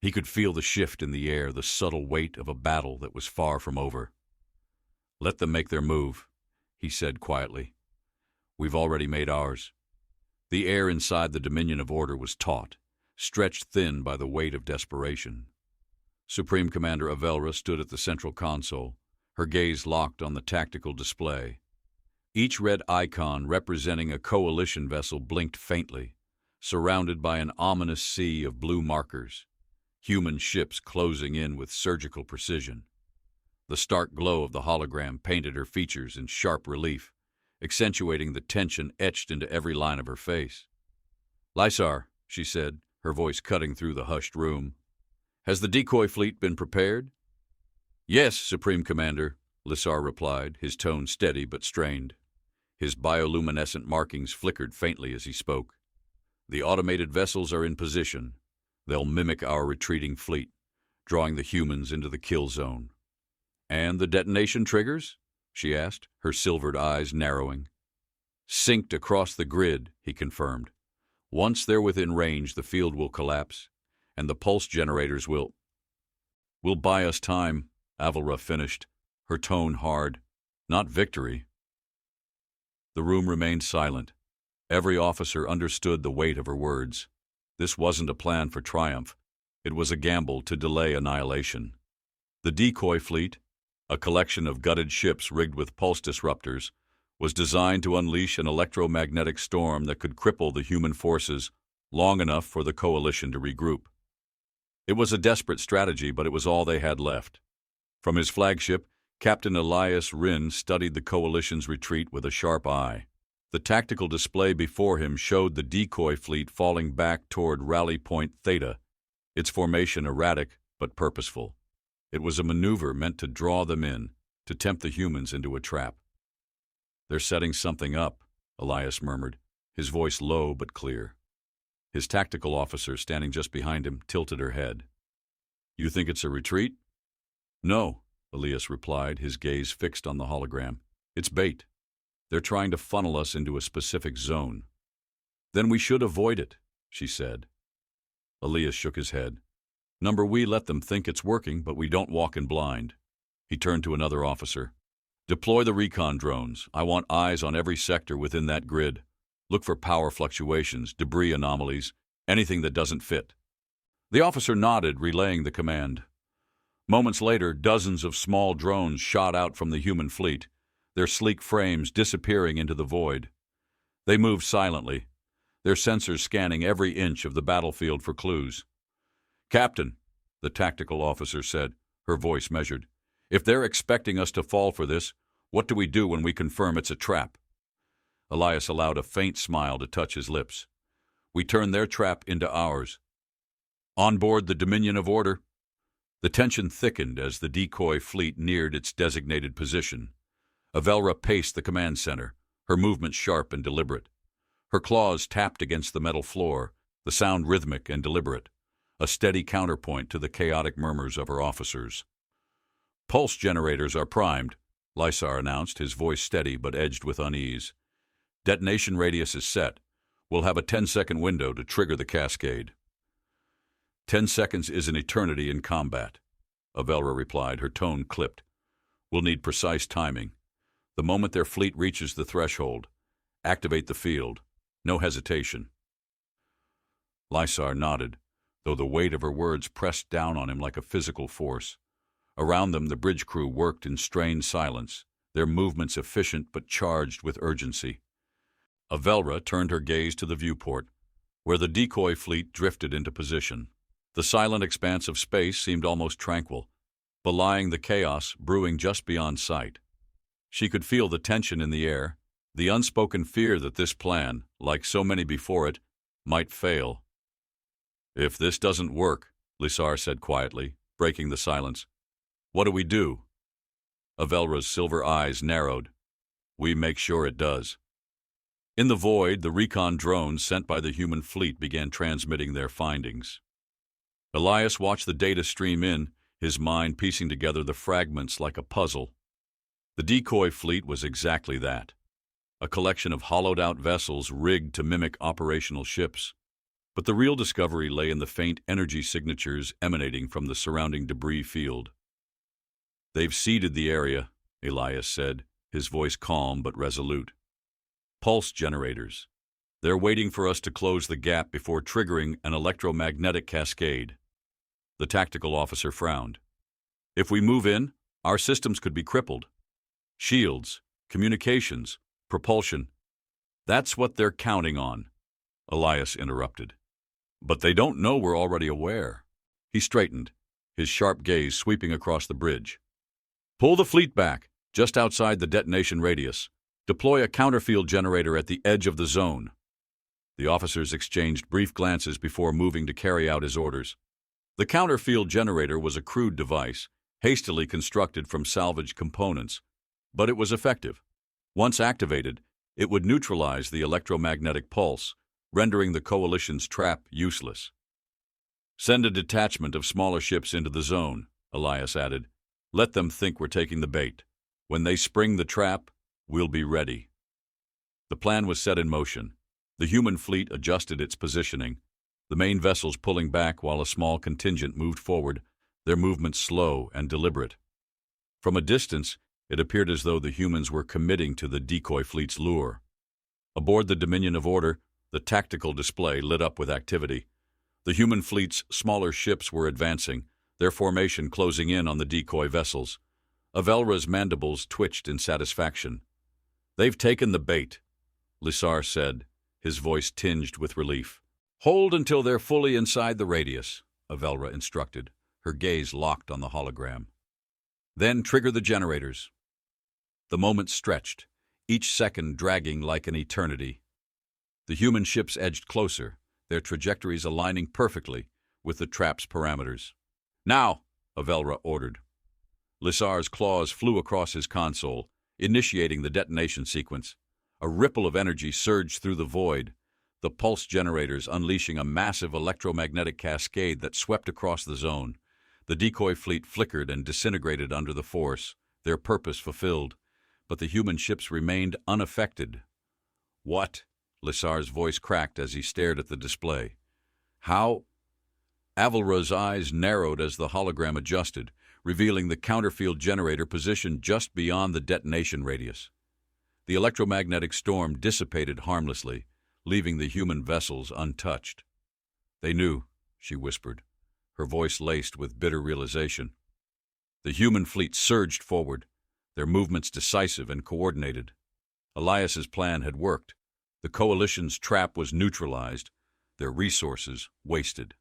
He could feel the shift in the air, the subtle weight of a battle that was far from over. "Let them make their move," he said quietly. We've already made ours. The air inside the dominion of order was taut, stretched thin by the weight of desperation. Supreme Commander Avela stood at the central console, her gaze locked on the tactical display. Each red icon representing a coalition vessel blinked faintly, surrounded by an ominous sea of blue markers, human ships closing in with surgical precision. The stark glow of the hologram painted her features in sharp relief, accentuating the tension etched into every line of her face. "Lysar," she said, her voice cutting through the hushed room. "Has the decoy fleet been prepared?" "Yes, Supreme Commander," Lysar replied, his tone steady but strained. His bioluminescent markings flickered faintly as he spoke. "The automated vessels are in position. They'll mimic our retreating fleet, drawing the humans into the kill zone." "And the detonation triggers?" she asked, her silvered eyes narrowing. "Synced across the grid," he confirmed. "Once they're within range, the field will collapse, and the pulse generators will buy us time," Avela finished, her tone hard. "Not victory." The room remained silent. Every officer understood the weight of her words. This wasn't a plan for triumph. It was a gamble to delay annihilation. The decoy fleet, a collection of gutted ships rigged with pulse disruptors, was designed to unleash an electromagnetic storm that could cripple the human forces long enough for the coalition to regroup. It was a desperate strategy, but it was all they had left. From his flagship, Captain Elias Rin studied the coalition's retreat with a sharp eye. The tactical display before him showed the decoy fleet falling back toward Rally Point Theta, its formation erratic but purposeful. It was a maneuver meant to draw them in, to tempt the humans into a trap. "They're setting something up," Elias murmured, his voice low but clear. His tactical officer, standing just behind him, tilted her head. "You think it's a retreat?" "No," Elias replied, his gaze fixed on the hologram. "It's bait. They're trying to funnel us into a specific zone." "Then we should avoid it," she said. Elias shook his head. We let them think it's working, but we don't walk in blind." He turned to another officer. "Deploy the recon drones. I want eyes on every sector within that grid. Look for power fluctuations, debris anomalies, anything that doesn't fit." The officer nodded, relaying the command. Moments later, dozens of small drones shot out from the human fleet, their sleek frames disappearing into the void. They moved silently, their sensors scanning every inch of the battlefield for clues. "Captain," the tactical officer said, her voice measured, "if they're expecting us to fall for this, what do we do when we confirm it's a trap?" Elias allowed a faint smile to touch his lips. "We turn their trap into ours." On board the Dominion of Order. The tension thickened as the decoy fleet neared its designated position. Avela paced the command center, her movements sharp and deliberate. Her claws tapped against the metal floor, the sound rhythmic and deliberate, a steady counterpoint to the chaotic murmurs of her officers. "Pulse generators are primed," Lysar announced, his voice steady but edged with unease. "Detonation radius is set. We'll have a 10-second window to trigger the cascade." 10 seconds is an eternity in combat," Avela replied, her tone clipped. "We'll need precise timing. The moment their fleet reaches the threshold, activate the field. No hesitation." Lysar nodded, though the weight of her words pressed down on him like a physical force. Around them, the bridge crew worked in strained silence, their movements efficient but charged with urgency. Avela turned her gaze to the viewport, where the decoy fleet drifted into position. The silent expanse of space seemed almost tranquil, belying the chaos brewing just beyond sight. She could feel the tension in the air, the unspoken fear that this plan, like so many before it, might fail. "If this doesn't work," Lysar said quietly, breaking the silence, "what do we do?" Avela's silver eyes narrowed. "We make sure it does." In the void, the recon drones sent by the human fleet began transmitting their findings. Elias watched the data stream in, his mind piecing together the fragments like a puzzle. The decoy fleet was exactly that, a collection of hollowed-out vessels rigged to mimic operational ships. But the real discovery lay in the faint energy signatures emanating from the surrounding debris field. "They've seeded the area," Elias said, his voice calm but resolute. Pulse generators. They're waiting for us to close the gap before triggering an electromagnetic cascade. The tactical officer frowned. If we move in, our systems could be crippled. Shields, communications, propulsion. That's what they're counting on, Elias interrupted. But they don't know we're already aware. He straightened, his sharp gaze sweeping across the bridge. Pull the fleet back, just outside the detonation radius. Deploy a counterfield generator at the edge of the zone. The officers exchanged brief glances before moving to carry out his orders. The counterfield generator was a crude device, hastily constructed from salvaged components, but it was effective. Once activated, it would neutralize the electromagnetic pulse, rendering the Coalition's trap useless. Send a detachment of smaller ships into the zone, Elias added. Let them think we're taking the bait. When they spring the trap, we'll be ready. The plan was set in motion. The human fleet adjusted its positioning, the main vessels pulling back while a small contingent moved forward, their movements slow and deliberate. From a distance, it appeared as though the humans were committing to the decoy fleet's lure. Aboard the Dominion of Order, the tactical display lit up with activity. The human fleet's smaller ships were advancing, their formation closing in on the decoy vessels. Avela's mandibles twitched in satisfaction. They've taken the bait, Lissar said, his voice tinged with relief. Hold until they're fully inside the radius, Avela instructed, her gaze locked on the hologram. Then trigger the generators. The moment stretched, each second dragging like an eternity. The human ships edged closer, their trajectories aligning perfectly with the trap's parameters. Now, Avela ordered. Lissar's claws flew across his console, initiating the detonation sequence. A ripple of energy surged through the void, the pulse generators unleashing a massive electromagnetic cascade that swept across the zone. The decoy fleet flickered and disintegrated under the force, their purpose fulfilled, but the human ships remained unaffected. What? Lissar's voice cracked as he stared at the display. How? Avela's eyes narrowed as the hologram adjusted, revealing the counterfield generator positioned just beyond the detonation radius. The electromagnetic storm dissipated harmlessly, leaving the human vessels untouched. They knew, she whispered, her voice laced with bitter realization. The human fleet surged forward, their movements decisive and coordinated. Elias's plan had worked. The Coalition's trap was neutralized, their resources wasted.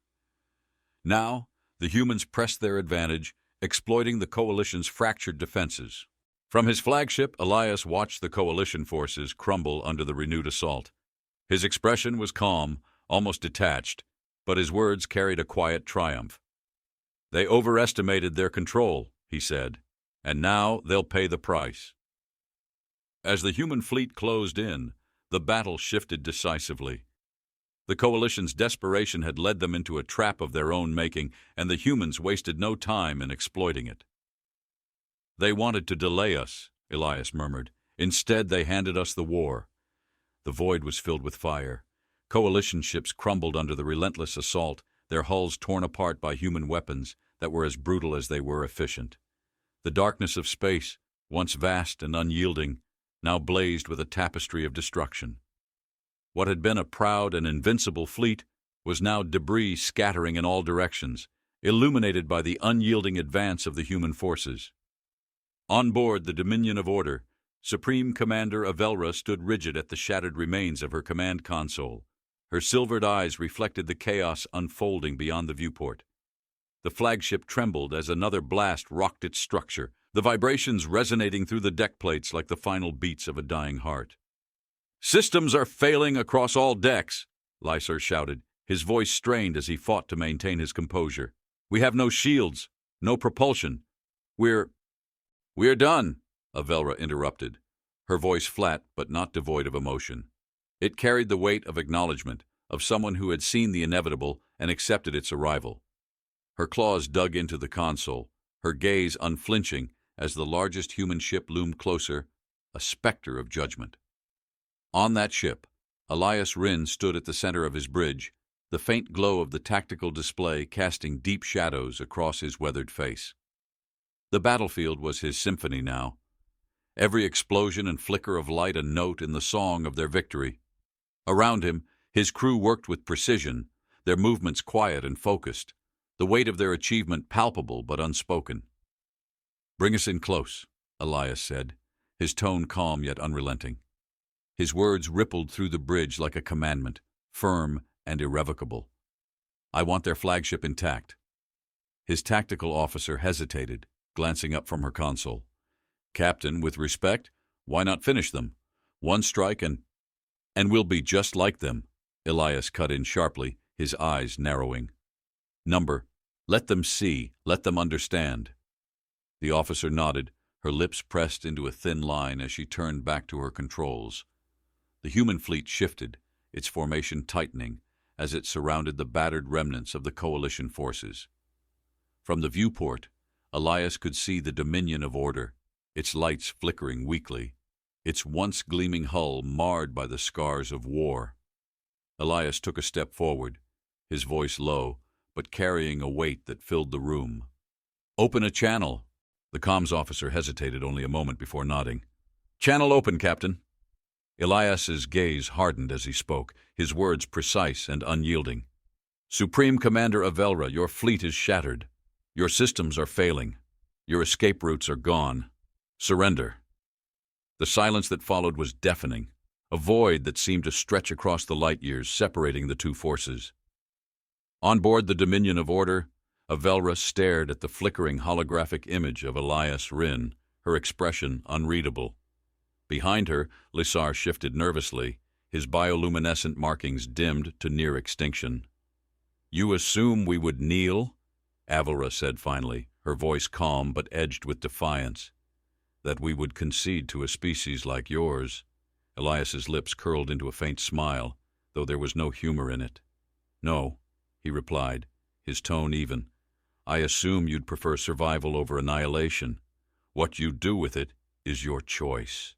Now, the humans pressed their advantage, exploiting the Coalition's fractured defenses. From his flagship, Elias watched the Coalition forces crumble under the renewed assault. His expression was calm, almost detached, but his words carried a quiet triumph. They overestimated their control, he said, and now they'll pay the price. As the human fleet closed in, the battle shifted decisively. The Coalition's desperation had led them into a trap of their own making, and the humans wasted no time in exploiting it. They wanted to delay us, Elias murmured. Instead, they handed us the war. The void was filled with fire. Coalition ships crumbled under the relentless assault, their hulls torn apart by human weapons that were as brutal as they were efficient. The darkness of space, once vast and unyielding, now blazed with a tapestry of destruction. What had been a proud and invincible fleet was now debris scattering in all directions, illuminated by the unyielding advance of the human forces. On board the Dominion of Order, Supreme Commander Avela stood rigid at the shattered remains of her command console. Her silvered eyes reflected the chaos unfolding beyond the viewport. The flagship trembled as another blast rocked its structure, the vibrations resonating through the deck plates like the final beats of a dying heart. "Systems are failing across all decks," Lissar shouted, his voice strained as he fought to maintain his composure. "We have no shields, no propulsion. We're done," Avela interrupted, her voice flat but not devoid of emotion. It carried the weight of acknowledgement, of someone who had seen the inevitable and accepted its arrival. Her claws dug into the console, her gaze unflinching as the largest human ship loomed closer, a specter of judgment. On that ship, Elias Ryn stood at the center of his bridge, the faint glow of the tactical display casting deep shadows across his weathered face. The battlefield was his symphony now. every explosion and flicker of light a note in the song of their victory. Around him, his crew worked with precision, their movements quiet and focused, the weight of their achievement palpable but unspoken. "Bring us in close," Elias said, his tone calm yet unrelenting. His words rippled through the bridge like a commandment, firm and irrevocable. "I want their flagship intact." His tactical officer hesitated, glancing up from her console. "Captain, with respect, why not finish them? One strike and we'll be just like them," Elias cut in sharply, his eyes narrowing. "Number, let them see, let them understand." The officer nodded, her lips pressed into a thin line as she turned back to her controls. The human fleet shifted, its formation tightening, as it surrounded the battered remnants of the coalition forces. From the viewport, Elias could see the dominion of order, its lights flickering weakly, its once gleaming hull marred by the scars of war. Elias took a step forward, his voice low, but carrying a weight that filled the room. "Open a channel." The comms officer hesitated only a moment before nodding. "Channel open, Captain." Elias's gaze hardened as he spoke, his words precise and unyielding. "Supreme Commander Avela, your fleet is shattered. Your systems are failing. Your escape routes are gone. Surrender." The silence that followed was deafening, a void that seemed to stretch across the light years separating the two forces. On board the Dominion of Order, Avela stared at the flickering holographic image of Elias Rin, her expression unreadable. Behind her, Lissar shifted nervously, his bioluminescent markings dimmed to near extinction. "You assume we would kneel?" Avela said finally, her voice calm but edged with defiance. "That we would concede to a species like yours?" Elias's lips curled into a faint smile, though there was no humor in it. "No," he replied, his tone even. "I assume you'd prefer survival over annihilation. What you do with it is your choice."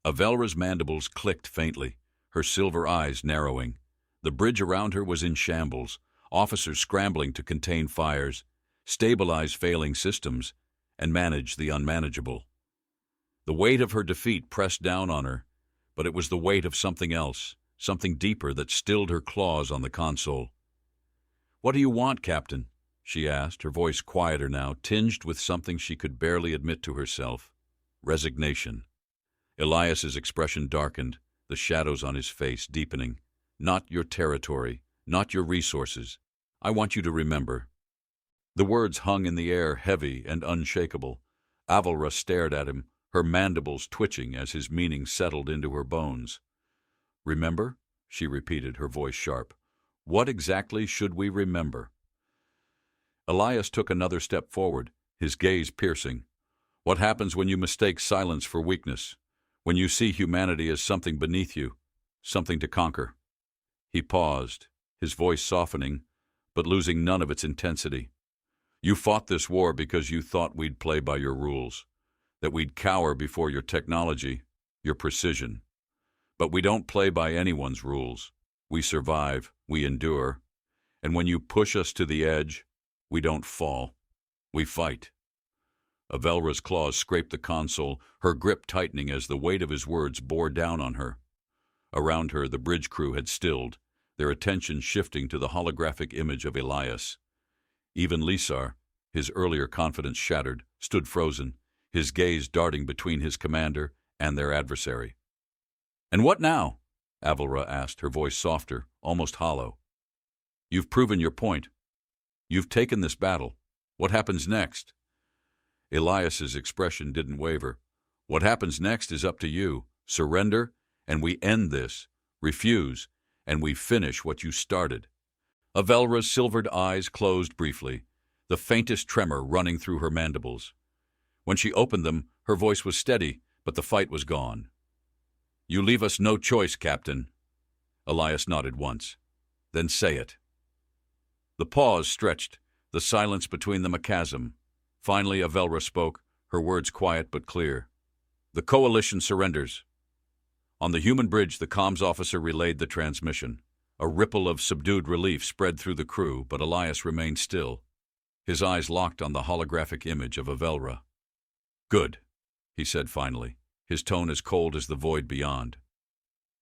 Avela's mandibles clicked faintly, her silver eyes narrowing. The bridge around her was in shambles, officers scrambling to contain fires, stabilize failing systems, and manage the unmanageable. The weight of her defeat pressed down on her, but it was the weight of something else, something deeper that stilled her claws on the console. "What do you want, Captain?" she asked, her voice quieter now, tinged with something she could barely admit to herself. Resignation. Elias's expression darkened, the shadows on his face deepening. "Not your territory, not your resources. I want you to remember." The words hung in the air, heavy and unshakable. Avela stared at him, her mandibles twitching as his meaning settled into her bones. "Remember?" she repeated, her voice sharp. "What exactly should we remember?" Elias took another step forward, his gaze piercing. "What happens when you mistake silence for weakness? When you see humanity as something beneath you, something to conquer?" He paused, his voice softening, but losing none of its intensity. "You fought this war because you thought we'd play by your rules, that we'd cower before your technology, your precision. But we don't play by anyone's rules. We survive, we endure, and when you push us to the edge, we don't fall. We fight." Avela's claws scraped the console, her grip tightening as the weight of his words bore down on her. Around her, the bridge crew had stilled, their attention shifting to the holographic image of Elias. Even Lissar, his earlier confidence shattered, stood frozen, his gaze darting between his commander and their adversary. "And what now?" Avela asked, her voice softer, almost hollow. "You've proven your point. You've taken this battle. What happens next?" Elias's expression didn't waver. "What happens next is up to you. Surrender, and we end this. Refuse, and we finish what you started." Avela's silvered eyes closed briefly, the faintest tremor running through her mandibles. When she opened them, her voice was steady, but the fight was gone. "You leave us no choice, Captain." Elias nodded once. "Then say it." The pause stretched, the silence between them a chasm. Finally, Avela spoke, her words quiet but clear. "The coalition surrenders." On the human bridge, the comms officer relayed the transmission. A ripple of subdued relief spread through the crew, but Elias remained still, his eyes locked on the holographic image of Avela. "Good," he said finally. his tone as cold as the void beyond.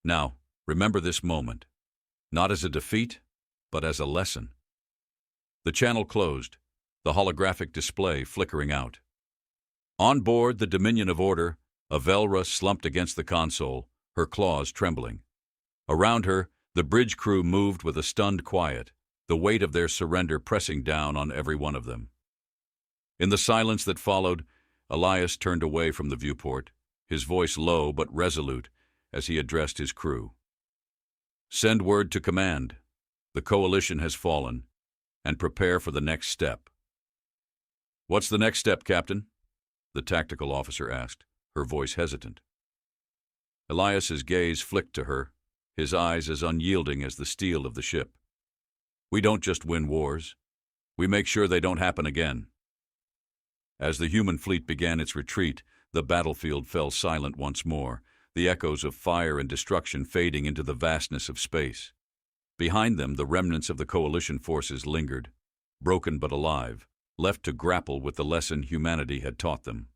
Now, remember this moment, not as a defeat, but as a lesson. The channel closed, the holographic display flickering out. On board the Dominion of Order, Avela slumped against the console, her claws trembling. Around her, the bridge crew moved with a stunned quiet, the weight of their surrender pressing down on every one of them. In the silence that followed, Elias turned away from the viewport, his voice low but resolute as he addressed his crew. Send word to command. The coalition has fallen, and prepare for the next step. What's the next step, Captain? The tactical officer asked, her voice hesitant. Elias's gaze flicked to her, his eyes as unyielding as the steel of the ship. We don't just win wars. We make sure they don't happen again. As the human fleet began its retreat, the battlefield fell silent once more, the echoes of fire and destruction fading into the vastness of space. Behind them, the remnants of the coalition forces lingered, broken but alive, left to grapple with the lesson humanity had taught them.